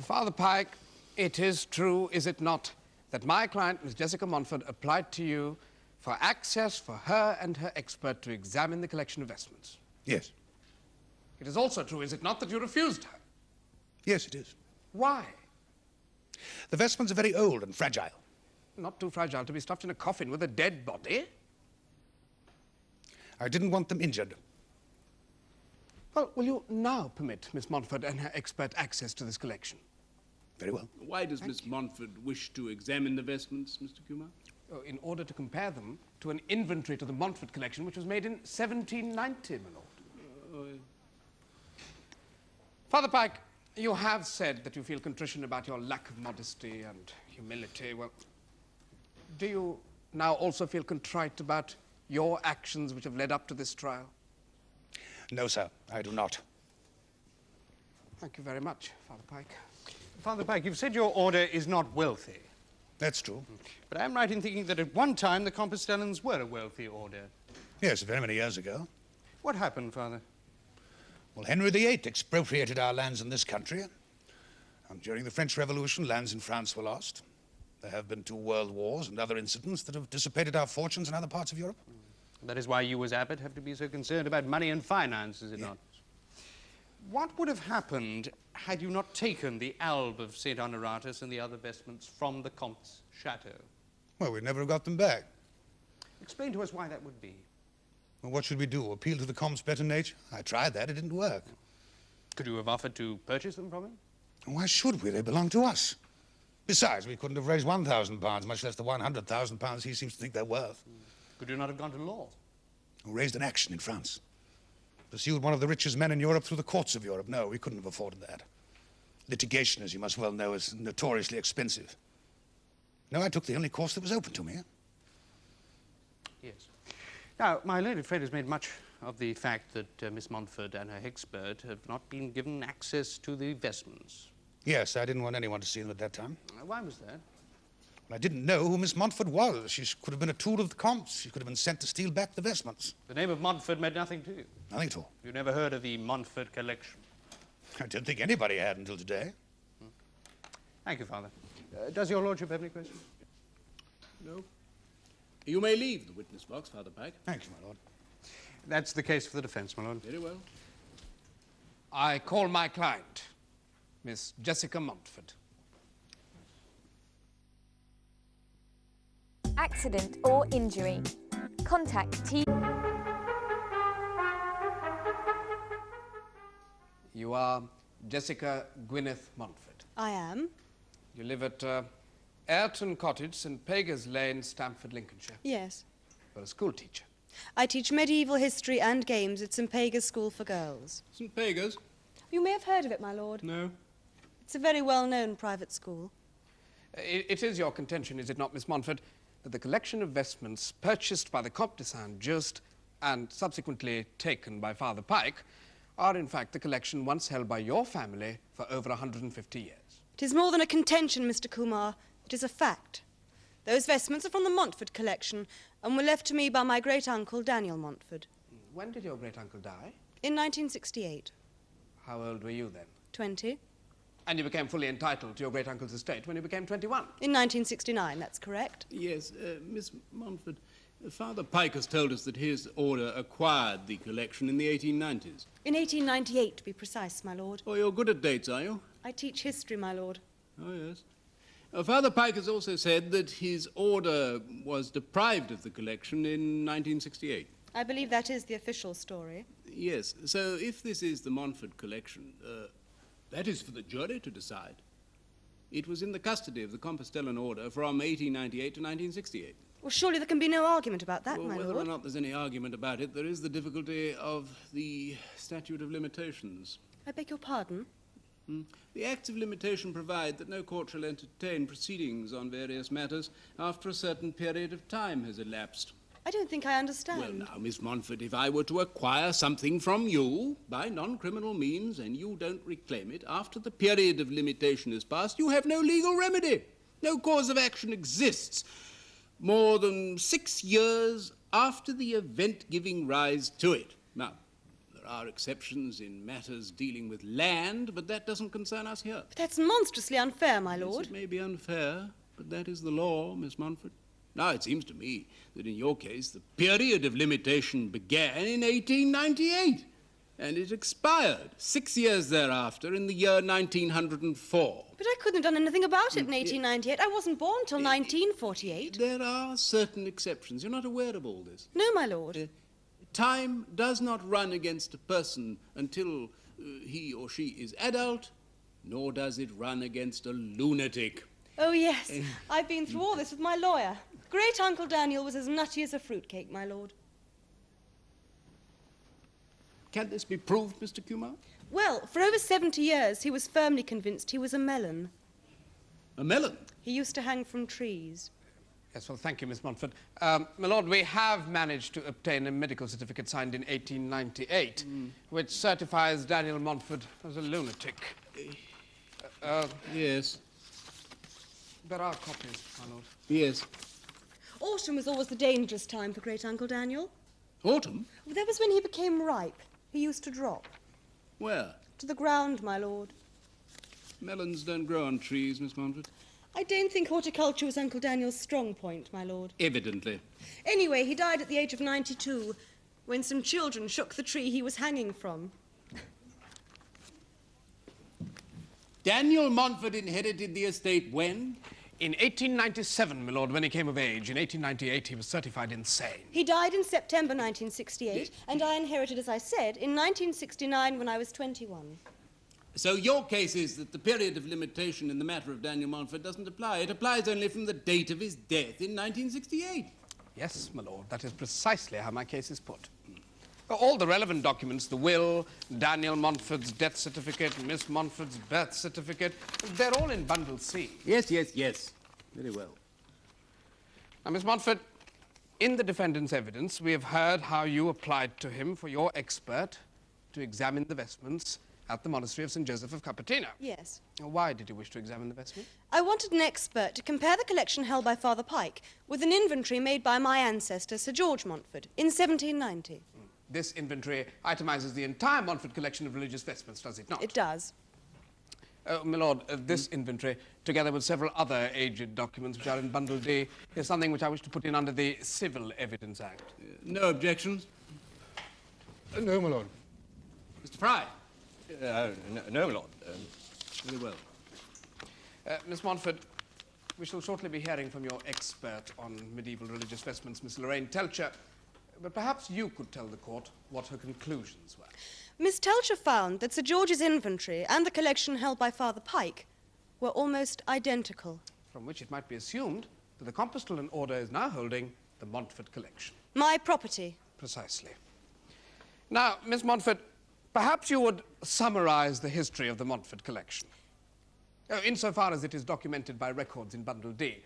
Father Pike, it is true, is it not, that my client, Miss Jessica Montford, applied to you for access for her and her expert to examine the collection of vestments? Yes. It is also true, is it not, that you refused her? Yes, it is. Why? The vestments are very old and fragile. Not too fragile to be stuffed in a coffin with a dead body. I didn't want them injured. Well, will you now permit Miss Montford and her expert access to this collection? Very well. Why does Miss Montford wish to examine the vestments, Mr. Kumar? In order to compare them to an inventory to the Montford collection, which was made in 1790, my lord. Father Pike, you have said that you feel contrition about your lack of modesty and humility. Well, do you now also feel contrite about your actions which have led up to this trial? No, sir, I do not. Thank you very much, Father Pike. Father Pike, you've said your order is not wealthy. That's true. But I'm right in thinking that at one time the Compostellans were a wealthy order. Yes, very many years ago. What happened, Father? Well, Henry VIII expropriated our lands in this country. And during the French Revolution, lands in France were lost. There have been 2 world wars and other incidents that have dissipated our fortunes in other parts of Europe. That is why you as abbot have to be so concerned about money and finance, is it not? What would have happened had you not taken the alb of St. Honoratus and the other vestments from the Comte's chateau? Well, we'd never have got them back. Explain to us why that would be. Well, what should we do? Appeal to the Comte's better nature? I tried that. It didn't work. Could you have offered to purchase them from him? Why should we? They belong to us. Besides, we couldn't have raised £1,000, much less the £100,000 he seems to think they're worth. Could you not have gone to law? We raised an action in France. Pursued one of the richest men in Europe through the courts of Europe. No, we couldn't have afforded that. Litigation, as you must well know, is notoriously expensive. No, I took the only course that was open to me. Yes. Now, my learned friend has made much of the fact that Miss Montford and her expert have not been given access to the vestments. Yes, I didn't want anyone to see them at that time. Why was that? Well, I didn't know who Miss Montford was. She could have been a tool of the Comte's. She could have been sent to steal back the vestments. The name of Montford meant nothing to you? Nothing at all. You never heard of the Montford collection? I don't think anybody had until today. Thank you, Father. Does your lordship have any questions? No. You may leave the witness box, Father Pike. Thank you, my lord. That's the case for the defence, my lord. Very well. I call my client, Miss Jessica Montford. Accident or injury. Contact T. You are Jessica Gwyneth Montford. I am. You live at Ayrton Cottage, St. Pagas Lane, Stamford, Lincolnshire. Yes. You're a school teacher. I teach medieval history and games at St. Pagas School for Girls. St. Pagas? You may have heard of it, my lord. No. It's a very well-known private school. It is your contention, is it not, Miss Montford, that the collection of vestments purchased by the Comte de Sanjust and subsequently taken by Father Pike are in fact the collection once held by your family for over 150 years? It is more than a contention, Mr. Kumar. It is a fact. Those vestments are from the Montford collection and were left to me by my great-uncle, Daniel Montford. When did your great-uncle die? In 1968. How old were you then? 20. And you became fully entitled to your great-uncle's estate when you became 21? In 1969, that's correct. Yes, Miss Montford, Father Pike has told us that his order acquired the collection in the 1890s. In 1898, to be precise, my lord. Oh, you're good at dates, are you? I teach history, my lord. Oh, yes. Father Pike has also said that his order was deprived of the collection in 1968. I believe that is the official story. Yes, so if this is the Montford collection, that is for the jury to decide. It was in the custody of the Compostellan order from 1898 to 1968. Well, surely there can be no argument about that, Well, my whether lord. or not there's any argument about it, there is the difficulty of the statute of limitations. I beg your pardon? The Acts of Limitation provide that no court shall entertain proceedings on various matters after a certain period of time has elapsed. I don't think I understand. Well, now, Miss Montford, if I were to acquire something from you by non-criminal means and you don't reclaim it after the period of limitation has passed, you have no legal remedy. No cause of action exists more than 6 years after the event giving rise to it. Now, there are exceptions in matters dealing with land, but that doesn't concern us here. But that's monstrously unfair, my Yes, lord. it may be unfair, but that is the law, Miss Montford. Now, it seems to me that in your case, the period of limitation began in 1898, and it expired 6 years thereafter in the year 1904. But I couldn't have done anything about it in 1898. I wasn't born till 1948. There are certain exceptions. You're not aware of all this. No, my lord. Time does not run against a person until he or she is adult, nor does it run against a lunatic. Oh, yes. I've been through all this with my lawyer. Great-uncle Daniel was as nutty as a fruitcake, my lord. Can this be proved, Mr. Kumar? Well, for over 70 years, he was firmly convinced he was a melon. A melon? He used to hang from trees. Yes, well, thank you, Miss Montford. My lord, we have managed to obtain a medical certificate signed in 1898, which certifies Daniel Montford as a lunatic. Yes. There are copies, my lord. Yes. Autumn was always the dangerous time for great-uncle Daniel. Autumn? Well, that was when he became ripe. He used to drop. Where? To the ground, my lord. Melons don't grow on trees, Miss Montford. I don't think horticulture was Uncle Daniel's strong point, my lord. Evidently. Anyway, he died at the age of 92, when some children shook the tree he was hanging from. Daniel Montford inherited the estate when? In 1897, my lord, when he came of age. In 1898, he was certified insane. He died in September 1968, and I inherited, as I said, in 1969 when I was 21. So your case is that the period of limitation in the matter of Daniel Montford doesn't apply. It applies only from the date of his death in 1968. Yes, my lord, that is precisely how my case is put. All the relevant documents, the will, Daniel Montford's death certificate, Miss Montford's birth certificate, they're all in bundle C. Yes. Very well. Now, Miss Montford, in the defendant's evidence, we have heard how you applied to him for your expert to examine the vestments at the monastery of St. Joseph of Cupertino. Yes. Now, why did you wish to examine the vestment? I wanted an expert to compare the collection held by Father Pike with an inventory made by my ancestor, Sir George Montford, in 1790. This inventory itemizes the entire Montford collection of religious vestments, does it not? It does. My lord, this inventory, together with several other aged documents which are in Bundle D, is something which I wish to put in under the Civil Evidence Act. No objections? No, my lord. Mr. Fry? No, Lord. Very well. Miss Montford, we shall shortly be hearing from your expert on medieval religious vestments, Miss Lorraine Telcher, but perhaps you could tell the court what her conclusions were. Miss Telcher found that Sir George's inventory and the collection held by Father Pike were almost identical. From which it might be assumed that the Compostelian Order is now holding the Montford collection. My property. Precisely. Now, Miss Montford, perhaps you would summarize the history of the Montford collection. Insofar as it is documented by records in Bundle D.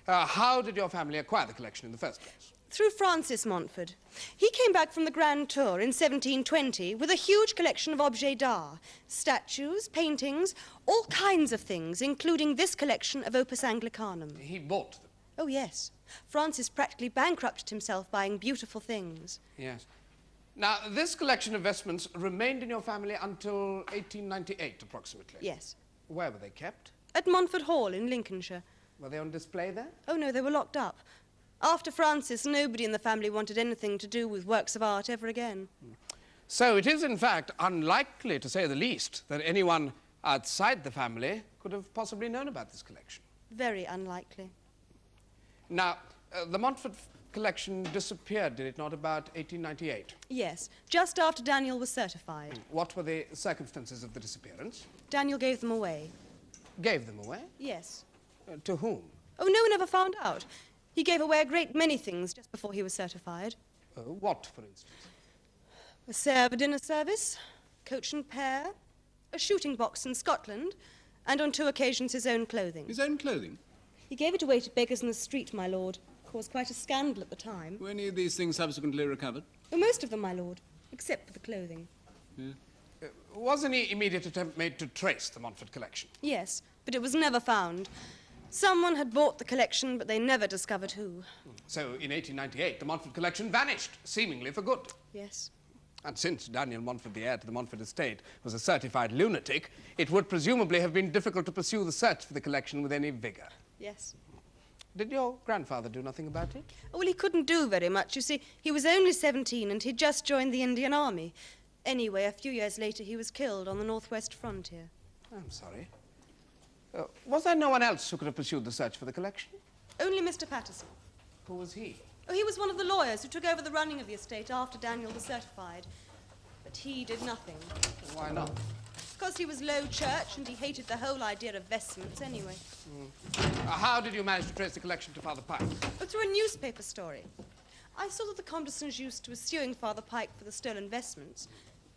How did your family acquire the collection in the first place? Through Francis Montford. He came back from the Grand Tour in 1720 with a huge collection of objets d'art, statues, paintings, all kinds of things, including this collection of Opus Anglicanum. He bought them. Oh, yes. Francis practically bankrupted himself buying beautiful things. Yes. Now, this collection of vestments remained in your family until 1898, approximately. Yes. Where were they kept? At Montford Hall in Lincolnshire. Were they on display there? Oh, no, they were locked up. After Francis, nobody in the family wanted anything to do with works of art ever again. So it is, in fact, unlikely, to say the least, that anyone outside the family could have possibly known about this collection. Very unlikely. Now, the Montford collection disappeared, did it not, about 1898? Yes, just after Daniel was certified. What were the circumstances of the disappearance? Daniel gave them away. Gave them away? Yes. To whom? Oh, no one ever found out. He gave away a great many things just before he was certified. What, for instance? A served dinner service, coach and pair, a shooting box in Scotland, and on 2 occasions his own clothing. His own clothing? He gave it away to beggars in the street, my lord. Caused quite a scandal at the time. Were any of these things subsequently recovered? Well, most of them, my lord, except for the clothing. Yeah. Was any immediate attempt made to trace the Montford collection? Yes, but it was never found. Someone had bought the collection, but they never discovered who. So, in 1898, the Montford collection vanished, seemingly for good. Yes. And since Daniel Montford, the heir to the Montford estate, was a certified lunatic, it would presumably have been difficult to pursue the search for the collection with any vigour. Yes. Did your grandfather do nothing about it? Oh, well, he couldn't do very much. You see, he was only 17 and he'd just joined the Indian Army. Anyway, a few years later, he was killed on the northwest frontier. I'm sorry. Was there no one else who could have pursued the search for the collection? Only Mr. Patterson. Who was he? Oh, he was one of the lawyers who took over the running of the estate after Daniel was certified. But he did nothing. Why not? Because he was low church and he hated the whole idea of vestments anyway. How did you manage to trace the collection to Father Pike? Oh, through a newspaper story. I saw that the Comte de Sanjust was suing Father Pike for the stolen vestments.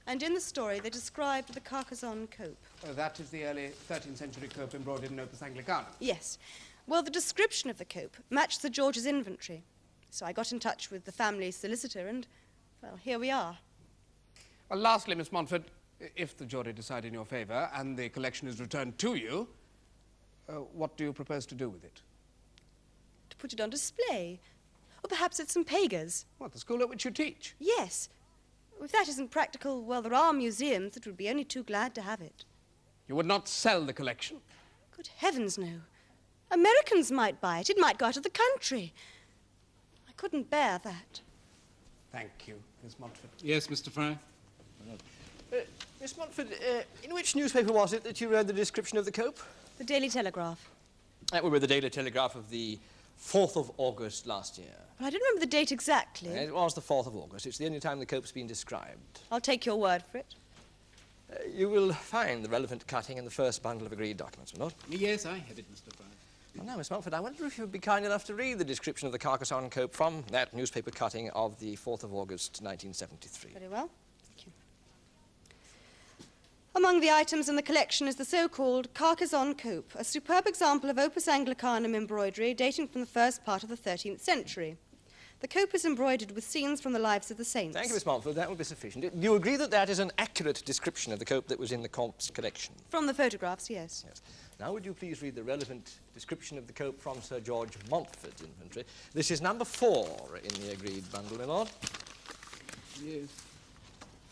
And in the story, they described the Carcassonne cope. Oh, that is the early 13th century cope embroidered in Opus Anglicanum. Yes. Well, the description of the cope matched Sir George's inventory. So I got in touch with the family solicitor and, well, here we are. Well, lastly, Miss Montford, if the jury decide in your favour and the collection is returned to you, what do you propose to do with it? To put it on display. Or perhaps at St. Pagas. What, the school at which you teach? Yes. If that isn't practical, well, there are museums that would be only too glad to have it. You would not sell the collection? Good heavens, no. Americans might buy it. It might go out of the country. I couldn't bear that. Thank you, Miss Montford. Yes, Mr. Fry? Miss Montford, in which newspaper was it that you read the description of the cope? The Daily Telegraph. We read the Daily Telegraph of the 4th of August last year. Well, I don't remember the date exactly. It was the 4th of August. It's the only time the cope's been described. I'll take your word for it. You will find the relevant cutting in the first bundle of agreed documents, my lord. Yes, I have it, Mr. Fry. Well, now, Miss Montford, I wonder if you would be kind enough to read the description of the Carcassonne cope from that newspaper cutting of the 4th of August, 1973. Very well. Thank you. Among the items in the collection is the so-called Carcassonne cope, a superb example of Opus Anglicanum embroidery dating from the first part of the 13th century. The cope is embroidered with scenes from the lives of the saints. Thank you, Miss Montford. That will be sufficient. Do you agree that that is an accurate description of the cope that was in the Comte's collection? From the photographs, yes. Yes. Now, would you please read the relevant description of the cope from Sir George Montford's inventory? This is number 4 in the agreed bundle, my lord. Yes.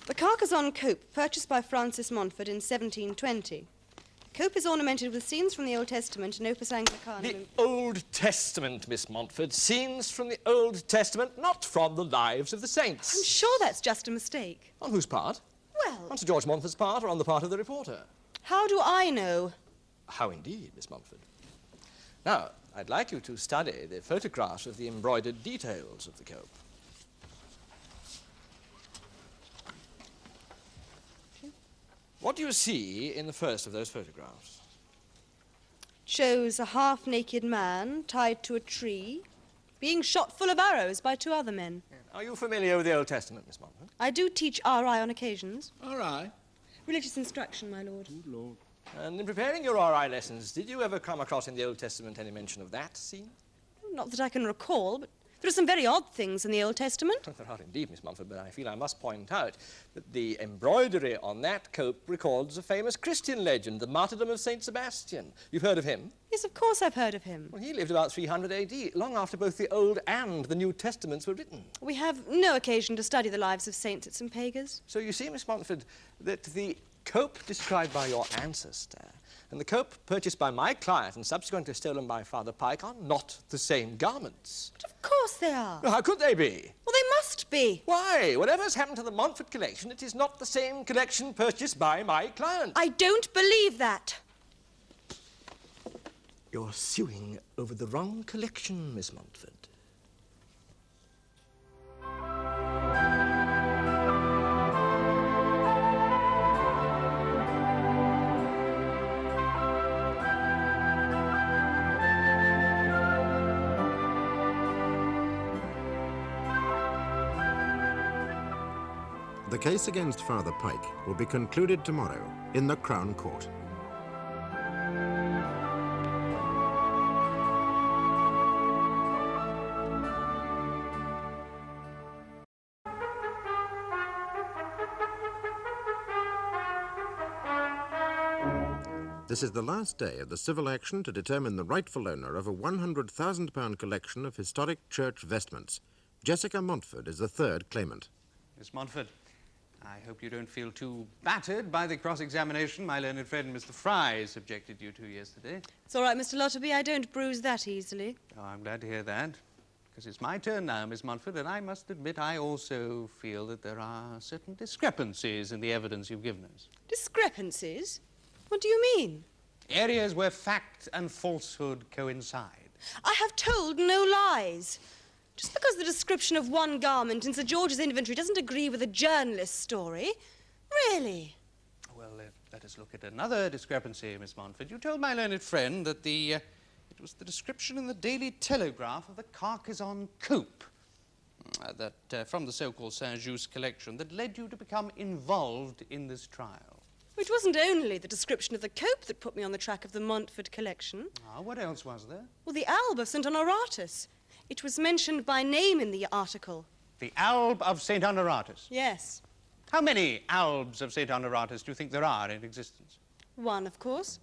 The Carcassonne cope, purchased by Francis Montford in 1720. The cope is ornamented with scenes from the Old Testament and Opus Anglicanum. The Old Testament, Miss Montford. Scenes from the Old Testament, not from the lives of the saints. I'm sure that's just a mistake. On whose part? Well, On Sir George Montford's part or on the part of the reporter? how do I know? How indeed, Miss Montford. Now, I'd like you to study the photographs of the embroidered details of the cope. What do you see in the first of those photographs? Shows a half-naked man tied to a tree, being shot full of arrows by 2 other men. Are you familiar with the Old Testament, Miss Montford? I do teach RI on occasions. All right. Religious instruction, my lord. Good Lord. And in preparing your RI lessons, did you ever come across in the Old Testament any mention of that scene? Not that I can recall, but there are some very odd things in the Old Testament. There are indeed, Miss Montford, but I feel I must point out that the embroidery on that cope records a famous Christian legend, the martyrdom of Saint Sebastian. You've heard of him? Yes, of course I've heard of him. Well, he lived about 300 AD, long after both the Old and the New Testaments were written. We have no occasion to study the lives of saints at St. Pagas. So you see, Miss Montford, that the cope described by your ancestor and the cope purchased by my client and subsequently stolen by Father Pike are not the same garments. But of course they are. How could they be? Well, they must be. Why? Whatever's happened to the Montford collection, it is not the same collection purchased by my client. I don't believe that. You're suing over the wrong collection, Miss Montford. The case against Father Pike will be concluded tomorrow in the Crown Court. This is the last day of the civil action to determine the rightful owner of a £100,000 collection of historic church vestments. Jessica Montford is the third claimant. Miss Montford, I hope you don't feel too battered by the cross-examination my learned friend Mr. Fry subjected you to yesterday. It's all right, Mr. Lotterby. I don't bruise that easily. Oh, I'm glad to hear that, because it's my turn now, Miss Montford, and I must admit I also feel that there are certain discrepancies in the evidence you've given us. Discrepancies? What do you mean? Areas where fact and falsehood coincide. I have told no lies. Just because the description of one garment in Sir George's inventory doesn't agree with a journalist's story. Really? Well, let us look at another discrepancy, Miss Montford. You told my learned friend that it was the description in the Daily Telegraph of the Carcassonne coupe from the so-called Sanjust collection that led you to become involved in this trial. It wasn't only the description of the cope that put me on the track of the Montford collection. Ah, what else was there? Well, the alb of St. Honoratus. It was mentioned by name in the article. The alb of St. Honoratus? Yes. How many albs of St. Honoratus do you think there are in existence? One, of course.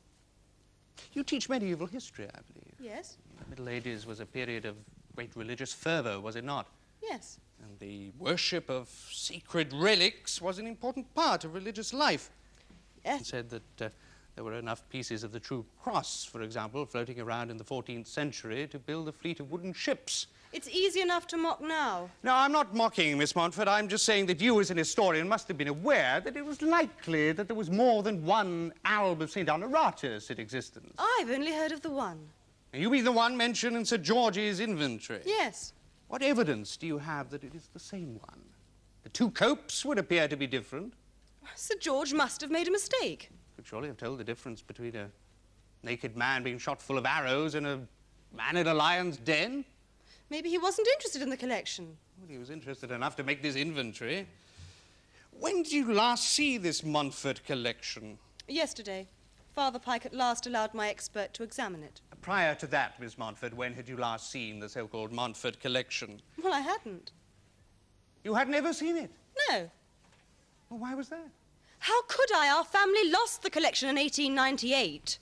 You teach medieval history, I believe. Yes. The Middle Ages was a period of great religious fervour, was it not? Yes. And the worship of sacred relics was an important part of religious life. Yes. It said that there were enough pieces of the true cross, for example, floating around in the 14th century to build a fleet of wooden ships. It's easy enough to mock now. No, I'm not mocking, Miss Montford. I'm just saying that you, as an historian, must have been aware that it was likely that there was more than one alb of St. Honoratus in existence. I've only heard of the one. You mean the one mentioned in Sir George's inventory? Yes. What evidence do you have that it is the same one? The two copes would appear to be different. Sir George must have made a mistake. Could surely have told the difference between a naked man being shot full of arrows and a man in a lion's den. Maybe he wasn't interested in the collection. Well, he was interested enough to make this inventory. When did you last see this Montford collection? Yesterday. Father Pike at last allowed my expert to examine it. Prior to that, Miss Montford, when had you last seen the so-called Montford collection? Well, I hadn't. You had never seen it? No. Well, why was that? How could I? Our family lost the collection in 1898.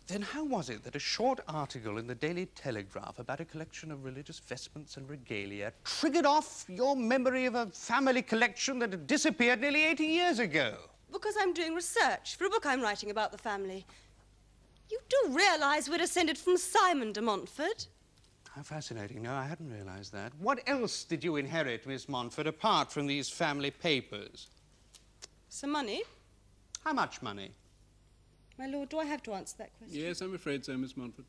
Then how was it that a short article in the Daily Telegraph about a collection of religious vestments and regalia triggered off your memory of a family collection that had disappeared nearly 80 years ago? Because I'm doing research for a book I'm writing about the family. You do realise we're descended from Simon de Montford? How fascinating. No, I hadn't realised that. What else did you inherit, Miss Montford, apart from these family papers? Some money. How much money? My lord, do I have to answer that question? Yes, I'm afraid so, Miss Montford.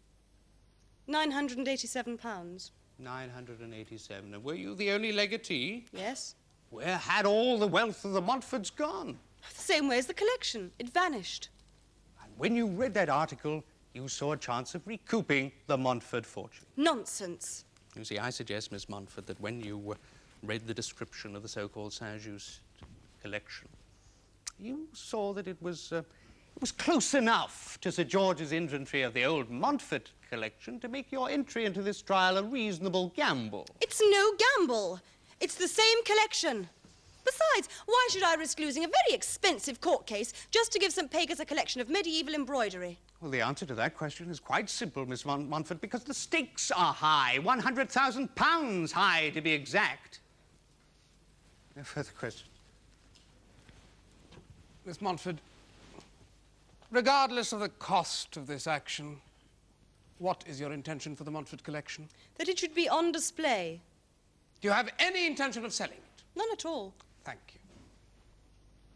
£987. 987. And were you the only legatee? Yes. Where had all the wealth of the Montfords gone? The same way as the collection. It vanished. And when you read that article, you saw a chance of recouping the Montford fortune. Nonsense. You see, I suggest, Miss Montford, that when you read the description of the so-called Sanjust collection, you saw that it was close enough to Sir George's inventory of the old Montford collection to make your entry into this trial a reasonable gamble. It's no gamble. It's the same collection. Besides, why should I risk losing a very expensive court case just to give St. Pagans a collection of medieval embroidery? Well, the answer to that question is quite simple, Miss Montford, because the stakes are high, £100,000 high to be exact. No further questions. Miss Montford, regardless of the cost of this action, what is your intention for the Montford collection? That it should be on display. Do you have any intention of selling it? None at all. Thank you.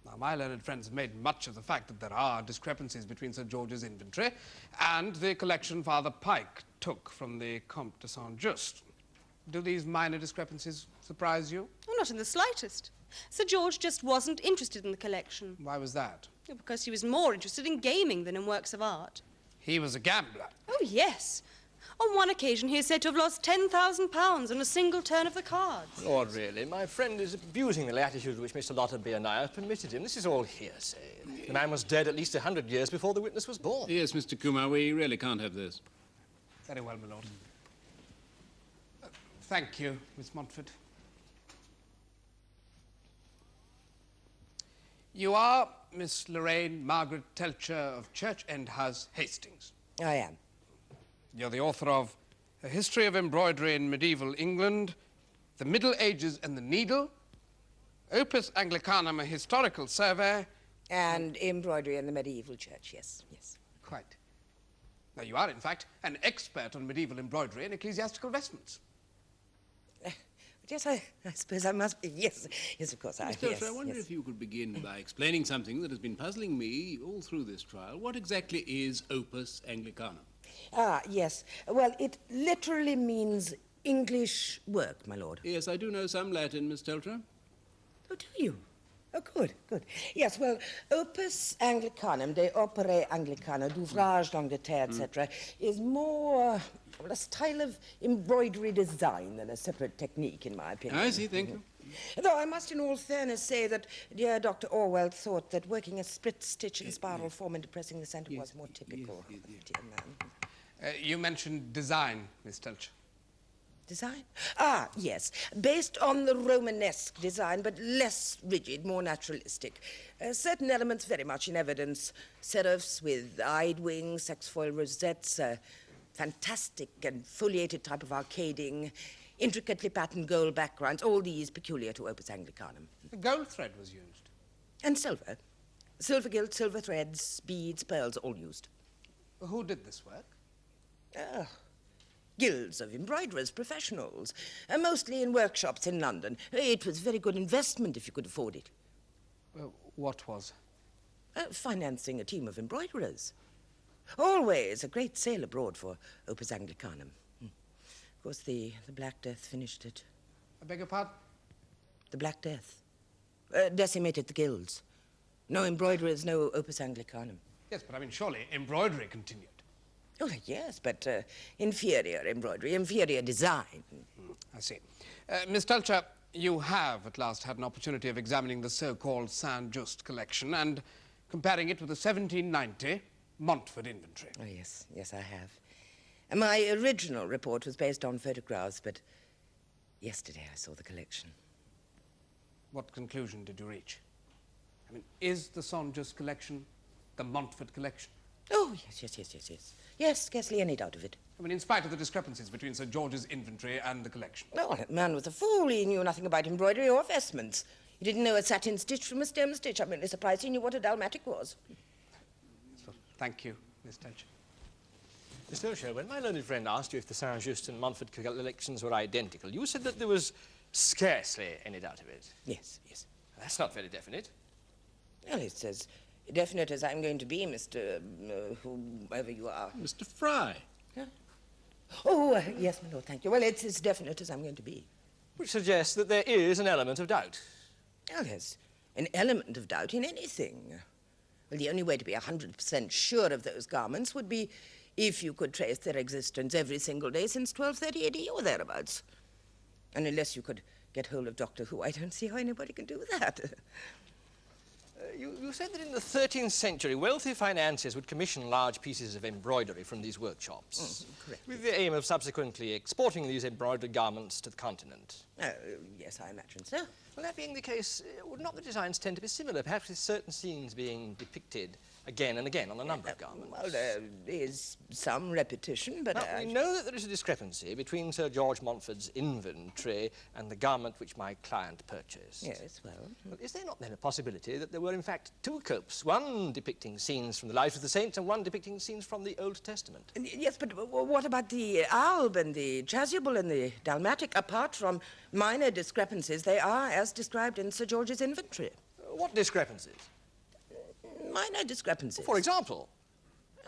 Now, my learned friends have made much of the fact that there are discrepancies between Sir George's inventory and the collection Father Pike took from the Comte de Sanjust. Do these minor discrepancies surprise you? Oh, not in the slightest. Sir George just wasn't interested in the collection. Why was that? Because he was more interested in gaming than in works of art. He was a gambler. Oh, yes. On one occasion, he is said to have lost £10,000 on a single turn of the cards. Lord, really, my friend is abusing the latitude which Mr. Lotterby and I have permitted him. This is all hearsay. The man was dead at least 100 years before the witness was born. Yes, Mr. Kumar, we really can't have this. Very well, my lord. Thank you, Miss Montford. You are Miss Lorraine Margaret Telcher of Church End House, Hastings. I am. You're the author of A History of Embroidery in Medieval England, The Middle Ages and the Needle, Opus Anglicanum, a Historical Survey. And embroidery in the medieval church, yes, yes. Quite. Now, you are, in fact, an expert on medieval embroidery and ecclesiastical vestments. Yes, I suppose I must be. Yes, yes, of course I am. Mr. Yes, I wonder yes. if you could begin by explaining something that has been puzzling me all through this trial. What exactly is Opus Anglicanum? Ah, yes. Well, it literally means English work, my lord. Yes, I do know some Latin, Miss Telcher. Oh, do you? Oh, good, good. Yes, well, Opus Anglicanum, de opere Anglicana, d'ouvrage d'Angleterre, etc., is more a style of embroidery design than a separate technique, in my opinion. I see, thank you. Though I must in all fairness say that dear Dr. Orwell thought that working a split stitch in spiral form and depressing the centre was more typical. Dear man. You mentioned design, Miss Telcher. Design? Ah, yes. Based on the Romanesque design, but less rigid, more naturalistic. Certain elements very much in evidence. Serifs with eyed wings, sexfoil rosettes, fantastic and foliated type of arcading, intricately patterned gold backgrounds, all these peculiar to Opus Anglicanum. The gold thread was used. And silver. Silver gilt, silver threads, beads, pearls, all used. Who did this work? Guilds of embroiderers, professionals, mostly in workshops in London. It was very good investment if you could afford it. What was? Financing a team of embroiderers. Always a great sale abroad for Opus Anglicanum. Of course, the Black Death finished it. I beg your pardon? The Black Death. Decimated the guilds. No embroiderers, no Opus Anglicanum. Yes, but I mean, surely embroidery continued. Oh, yes, but inferior embroidery, inferior design. I see. Miss Telcher, you have at last had an opportunity of examining the so-called Sanjust collection and comparing it with the 1790 Montford inventory. Oh, yes, yes, I have. My original report was based on photographs, but yesterday I saw the collection. What conclusion did you reach? I mean, is the Sanjust collection the Montford collection? Oh, yes. Yes, scarcely any doubt of it. I mean, in spite of the discrepancies between Sir George's inventory and the collection. Oh, that man was a fool. He knew nothing about embroidery or vestments. He didn't know a satin stitch from a stem stitch. I'm really surprised he knew what a dalmatic was. Thank you, Miss Telcher. Miss Telcher, when my learned friend asked you if the Saint-Just and Montford collections were identical, you said that there was scarcely any doubt of it. Yes, yes. That's not very definite. Well, it's as definite as I'm going to be, Mr. whoever you are. Mr. Fry. Huh? Oh, yes, my lord, thank you. Well, it's as definite as I'm going to be. Which suggests that there is an element of doubt. Well, there's an element of doubt in anything. Well, the only way to be 100% sure of those garments would be if you could trace their existence every single day since 1230 AD or thereabouts. And unless you could get hold of Doctor Who, I don't see how anybody can do that. You said that in the 13th century, wealthy financiers would commission large pieces of embroidery from these workshops. Correct. With the aim of subsequently exporting these embroidered garments to the continent. Yes, I imagine so. Well, that being the case, would not the designs tend to be similar, perhaps with certain scenes being depicted again and again on a number of garments? Well, there is some repetition, but... Now, we know that there is a discrepancy between Sir George Montford's inventory and the garment which my client purchased. Yes, well... But is there not then a possibility that there were in fact two copes, one depicting scenes from the lives of the saints and one depicting scenes from the Old Testament? Yes, but what about the alb and the chasuble and the dalmatic? Apart from minor discrepancies, they are as described in Sir George's inventory. What discrepancies? Minor discrepancies. For example?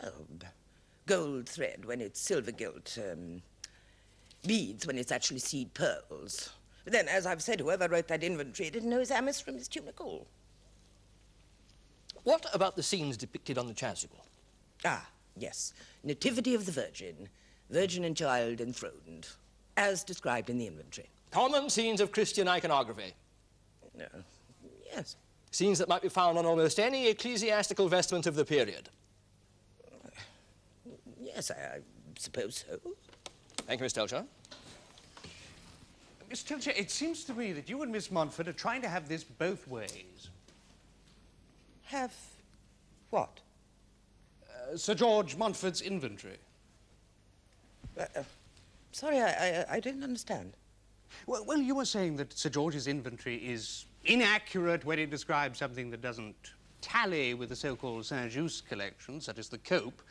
Oh, gold thread when it's silver gilt, beads when it's actually seed pearls. But then, as I've said, whoever wrote that inventory didn't know his amice from his tunicle. What about the scenes depicted on the chasuble? Ah, yes. Nativity of the Virgin, Virgin and child enthroned, as described in the inventory. Common scenes of Christian iconography. Yes. Scenes that might be found on almost any ecclesiastical vestment of the period. Yes, I suppose so. Thank you, Miss Telcher. Miss Telcher, it seems to me that you and Miss Montford are trying to have this both ways. Have what? Sir George Montford's inventory. Sorry, I didn't understand. Well, you were saying that Sir George's inventory is inaccurate when it describes something that doesn't tally with the so-called Sanjust collection, such as the cope.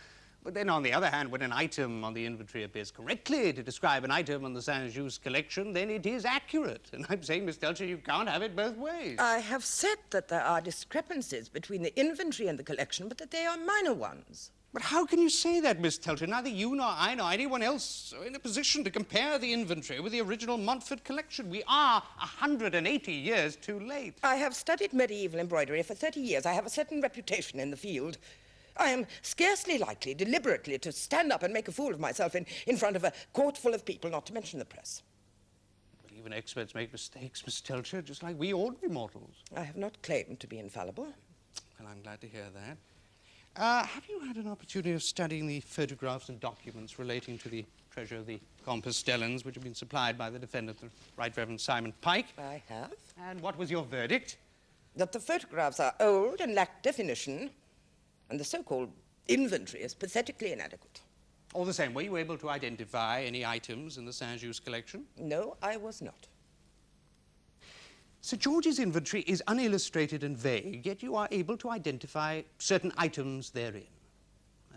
But then, on the other hand, when an item on the inventory appears correctly to describe an item on the Sanjust collection, then it is accurate. And I'm saying, Miss Telcher, you can't have it both ways. I have said that there are discrepancies between the inventory and the collection, but that they are minor ones. But how can you say that, Miss Telcher? Neither you nor I nor anyone else are in a position to compare the inventory with the original Montford collection. We are 180 years too late. I have studied medieval embroidery for 30 years. I have a certain reputation in the field. I am scarcely likely deliberately to stand up and make a fool of myself in front of a court full of people, not to mention the press. But even experts make mistakes, Miss Telcher, just like we ordinary mortals. I have not claimed to be infallible. Well, I'm glad to hear that. Have you had an opportunity of studying the photographs and documents relating to the treasure of the Compostellans, which have been supplied by the defendant, the Right Reverend Simon Pike? I have. And what was your verdict? That the photographs are old and lack definition, and the so-called inventory is pathetically inadequate. All the same, were you able to identify any items in the Sanjust collection? No, I was not. Sir George's inventory is unillustrated and vague, yet you are able to identify certain items therein.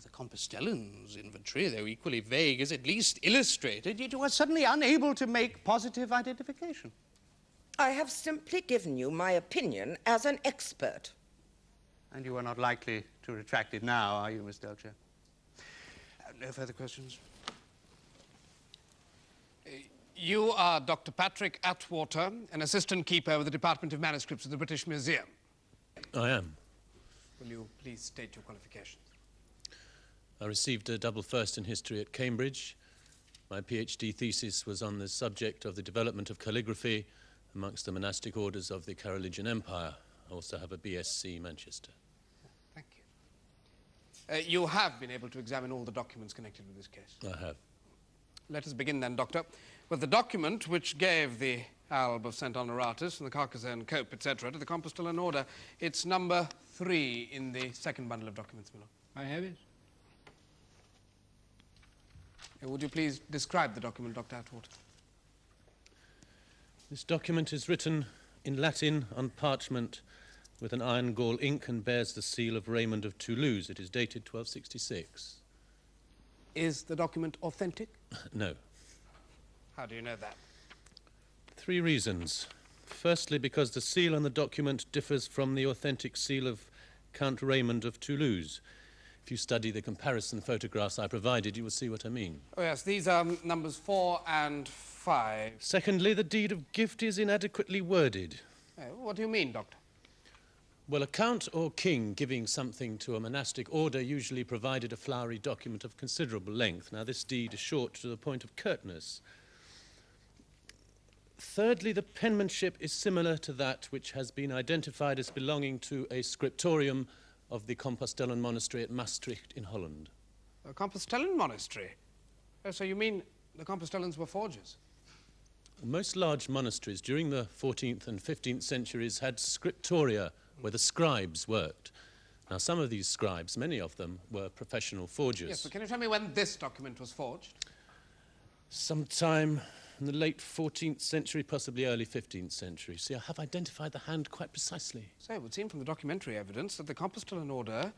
The Compostellan's inventory, though equally vague, is at least illustrated, yet you are suddenly unable to make positive identification. I have simply given you my opinion as an expert. And you are not likely to retract it now, are you, Miss Telcher? No further questions? You are Dr. Patrick Atwater, an assistant keeper with the Department of Manuscripts of the British Museum. I am. Will you please state your qualifications? I received a double first in history at Cambridge. My PhD thesis was on the subject of the development of calligraphy amongst the monastic orders of the Carolingian Empire. I also have a BSc Manchester. Thank you. You have been able to examine all the documents connected with this case? I have. Let us begin then, Doctor, with the document which gave the alb of St. Honoratus and the Carcassonne cope, etc., to the Compostellan order. It's number 3 in the second bundle of documents, my lord. I have it. Would you please describe the document, Dr. Atwater? This document is written in Latin on parchment with an iron gall ink and bears the seal of Raymond of Toulouse. It is dated 1266. Is the document authentic? No. How do you know that? 3 reasons. Firstly, because the seal on the document differs from the authentic seal of Count Raymond of Toulouse. If you study the comparison photographs I provided, you will see what I mean. Oh, yes, these are numbers 4 and 5. Secondly, the deed of gift is inadequately worded. What do you mean, Doctor? Well, a count or king giving something to a monastic order usually provided a flowery document of considerable length. Now, this deed is short to the point of curtness. Thirdly, the penmanship is similar to that which has been identified as belonging to a scriptorium of the Compostellan monastery at Maastricht in Holland. A Compostellan monastery? Oh, so you mean the Compostellans were forgers? Most large monasteries during the 14th and 15th centuries had scriptoria where the scribes worked. Now, some of these scribes, many of them, were professional forgers. Yes, but can you tell me when this document was forged? Sometime in the late 14th century, possibly early 15th century. See, I have identified the hand quite precisely. So it would seem from the documentary evidence that the Compostellan order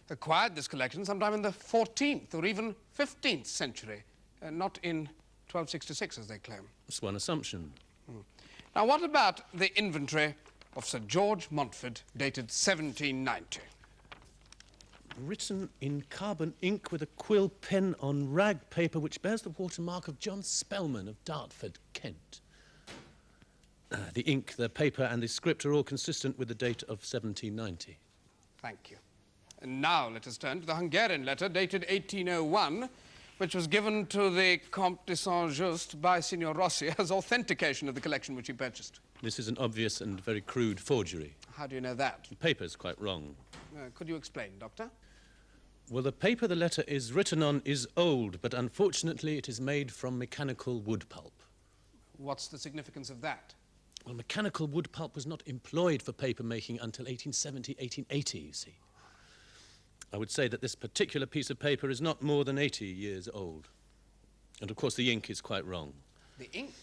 acquired this collection sometime in the 14th or even 15th century, not in 1266, as they claim. That's one assumption. Now, what about the inventory of Sir George Montford, dated 1790? Written in carbon ink with a quill pen on rag paper which bears the watermark of John Spellman of Dartford, Kent. The ink, the paper and the script are all consistent with the date of 1790. Thank you. And now let us turn to the Hungarian letter dated 1801, which was given to the Comte de Sanjust by Signor Rossi as authentication of the collection which he purchased. This is an obvious and very crude forgery. How do you know that? The paper's quite wrong. Could you explain, Doctor? Well, the paper the letter is written on is old, but unfortunately it is made from mechanical wood pulp. What's the significance of that? Well, mechanical wood pulp was not employed for paper making until 1870, 1880, you see. I would say that this particular piece of paper is not more than 80 years old. And of course the ink is quite wrong. The ink?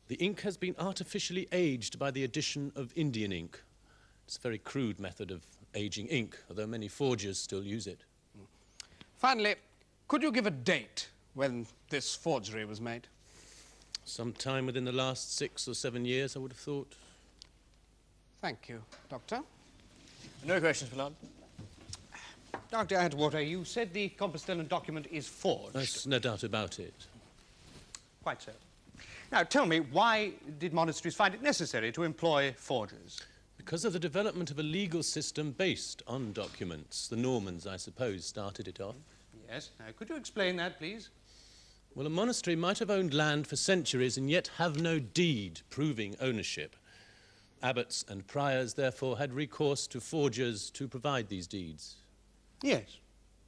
The ink has been artificially aged by the addition of Indian ink. It's a very crude method of aging ink, although many forgers still use it. Finally, could you give a date when this forgery was made? Sometime within the last 6 or 7 years, I would have thought. Thank you, Doctor. No questions, my lord. Dr. Atwater, you said the Compostellan document is forged. There's no doubt about it. Quite so. Now, tell me, why did monasteries find it necessary to employ forgers? Because of the development of a legal system based on documents. The Normans, I suppose, started it off. Yes. Now, could you explain that, please? Well, a monastery might have owned land for centuries and yet have no deed proving ownership. Abbots and priors, therefore, had recourse to forgers to provide these deeds. Yes.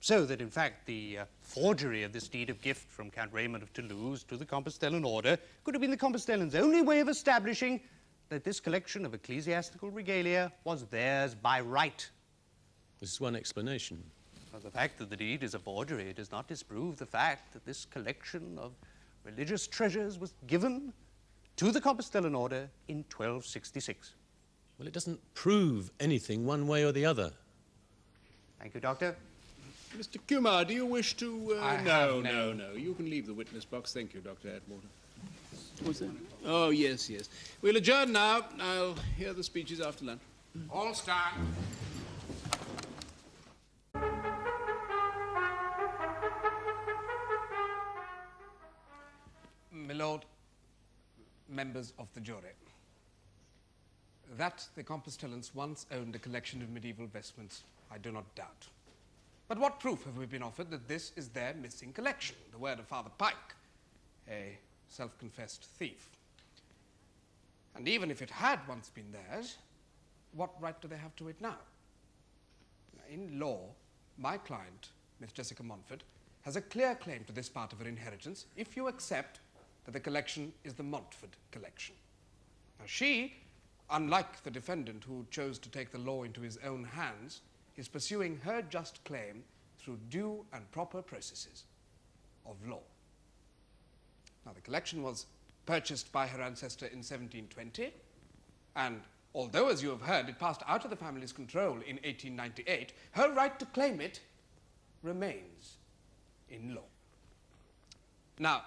So that, in fact, the forgery of this deed of gift from Count Raymond of Toulouse to the Compostellan order could have been the Compostellans' only way of establishing that this collection of ecclesiastical regalia was theirs by right. This is one explanation. Well, the fact that the deed is a forgery does not disprove the fact that this collection of religious treasures was given to the Compostellan order in 1266. Well, it doesn't prove anything one way or the other. Thank you, Doctor. Mr. Kumar, do you wish to... No. No. You can leave the witness box. Thank you, Dr. Atwater. What's that? Oh, yes. We'll adjourn now. I'll hear the speeches after lunch. All stand. My lord, members of the jury, that the Compostellans once owned a collection of medieval vestments, I do not doubt. But what proof have we been offered that this is their missing collection? The word of Father Pike, a self-confessed thief. And even if it had once been theirs, what right do they have to it now? In law, my client, Miss Jessica Montford, has a clear claim to this part of her inheritance if you accept that the collection is the Montford collection. Now she, unlike the defendant who chose to take the law into his own hands, is pursuing her just claim through due and proper processes of law. Now, the collection was purchased by her ancestor in 1720, and although, as you have heard, it passed out of the family's control in 1898, her right to claim it remains in law. Now,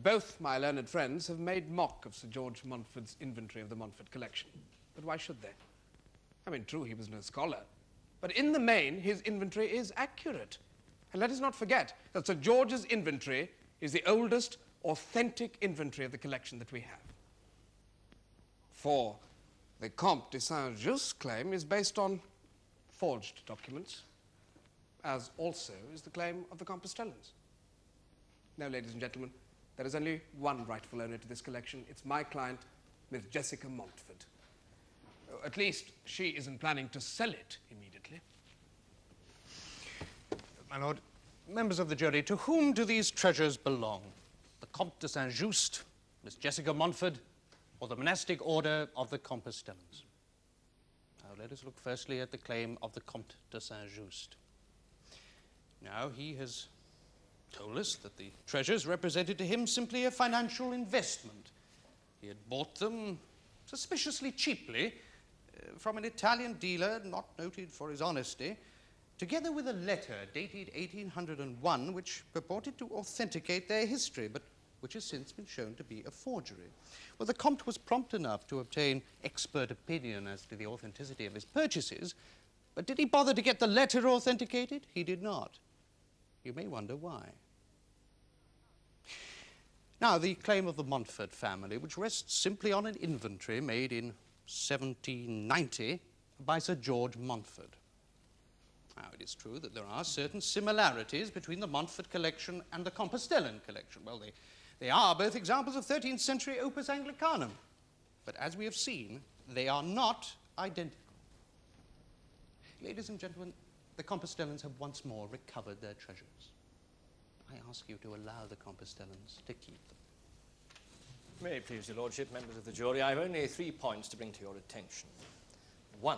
both my learned friends have made mock of Sir George Montford's inventory of the Montford collection. But why should they? I mean, true, he was no scholar, but in the main, his inventory is accurate. And let us not forget that Sir George's inventory is the oldest authentic inventory of the collection that we have. For the Comte de Sanjust claim is based on forged documents, as also is the claim of the Compostellans. Now, ladies and gentlemen, there is only one rightful owner to this collection. It's my client, Miss Jessica Montford. At least, she isn't planning to sell it immediately. My lord, members of the jury, to whom do these treasures belong? The Comte de Sanjust, Miss Jessica Montford, or the monastic order of the Compostellans? Now, let us look firstly at the claim of the Comte de Sanjust. Now, he has told us that the treasures represented to him simply a financial investment. He had bought them suspiciously cheaply from an Italian dealer not noted for his honesty, together with a letter dated 1801 which purported to authenticate their history, but which has since been shown to be a forgery. Well, the Comte was prompt enough to obtain expert opinion as to the authenticity of his purchases, but did he bother to get the letter authenticated? He did not. You may wonder why. Now, the claim of the Montford family, which rests simply on an inventory made in 1790 by Sir George Montford. Now, it is true that there are certain similarities between the Montford collection and the Compostellan collection. Well, they are both examples of 13th century Opus Anglicanum. But as we have seen, they are not identical. Ladies and gentlemen, the Compostellans have once more recovered their treasures. I ask you to allow the Compostellans to keep them. May it please your lordship, members of the jury, I have only 3 points to bring to your attention. 1.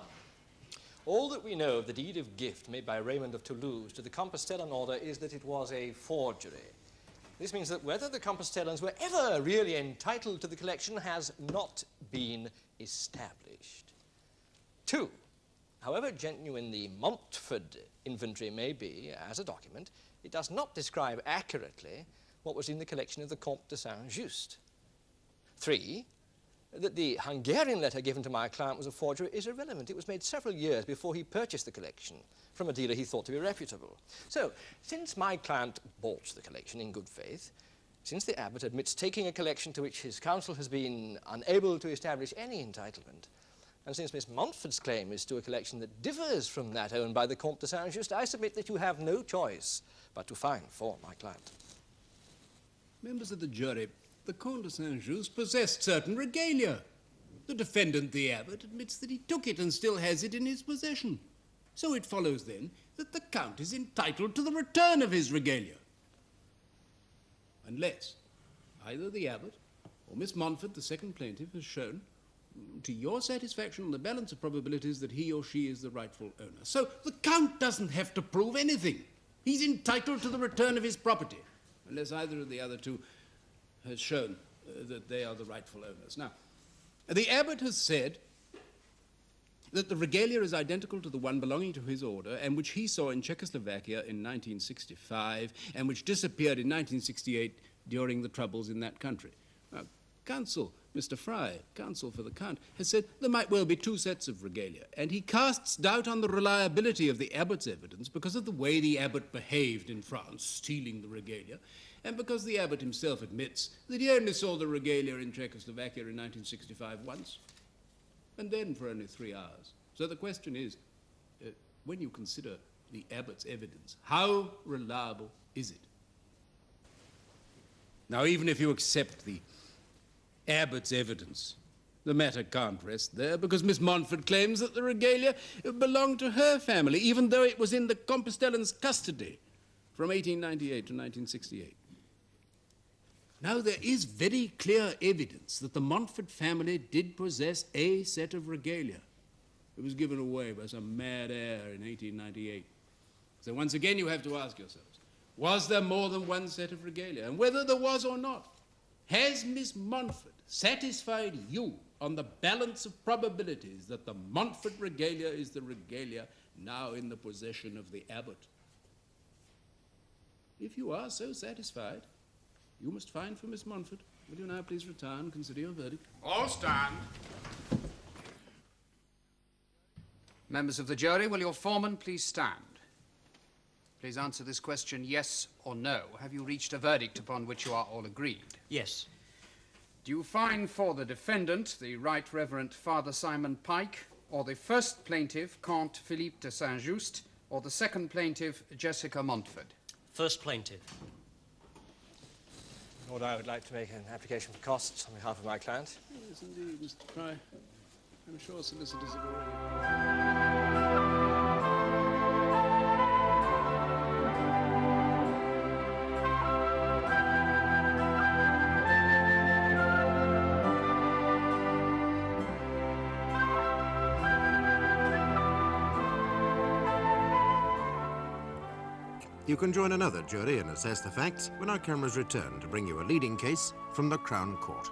All that we know of the deed of gift made by Raymond of Toulouse to the Compostellan order is that it was a forgery. This means that whether the Compostellans were ever really entitled to the collection has not been established. 2. However genuine the Montford inventory may be as a document, it does not describe accurately what was in the collection of the Comte de Sanjust. 3. That the Hungarian letter given to my client was a forgery is irrelevant. It was made several years before he purchased the collection from a dealer he thought to be reputable. So, since my client bought the collection in good faith, since the abbot admits taking a collection to which his counsel has been unable to establish any entitlement, and since Miss Montford's claim is to a collection that differs from that owned by the Comte de Sanjust, I submit that you have no choice but to fine for my client. Members of the jury, the Comte de Sanjust possessed certain regalia. The defendant, the abbot, admits that he took it and still has it in his possession. So it follows, then, that the Count is entitled to the return of his regalia. Unless either the abbot or Miss Montford, the second plaintiff, has shown, to your satisfaction on the balance of probabilities, that he or she is the rightful owner. So the Count doesn't have to prove anything. He's entitled to the return of his property, unless either of the other two has shown that they are the rightful owners. Now, the abbot has said that the regalia is identical to the one belonging to his order and which he saw in Czechoslovakia in 1965 and which disappeared in 1968 during the troubles in that country. Now, counsel, Mr. Fry, counsel for the Count, has said there might well be 2 sets of regalia, and he casts doubt on the reliability of the abbot's evidence because of the way the abbot behaved in France, stealing the regalia, and because the abbot himself admits that he only saw the regalia in Czechoslovakia in 1965 once, and then for only 3 hours. So the question is, when you consider the abbot's evidence, how reliable is it? Now, even if you accept the abbot's evidence, the matter can't rest there, because Miss Montford claims that the regalia belonged to her family, even though it was in the Compostellan's custody from 1898 to 1968. Now, there is very clear evidence that the Montford family did possess a set of regalia. It was given away by some mad heir in 1898. So once again, you have to ask yourselves, was there more than one set of regalia? And whether there was or not, has Miss Montford satisfied you on the balance of probabilities that the Montford regalia is the regalia now in the possession of the abbot? If you are so satisfied, you must find for Miss Montford. Will you now please retire and consider your verdict? All stand. Members of the jury, will your foreman please stand? Please answer this question yes or no. Have you reached a verdict upon which you are all agreed? Yes. Do you find for the defendant, the Right Reverend Father Simon Pike, or the first plaintiff, Comte Philippe de Sanjust, or the second plaintiff, Jessica Montford? First plaintiff. Lord, I would like to make an application for costs on behalf of my client. Yes, indeed, Mr. Fry. I'm sure solicitors have already... You can join another jury and assess the facts when our cameras return to bring you a leading case from the Crown Court.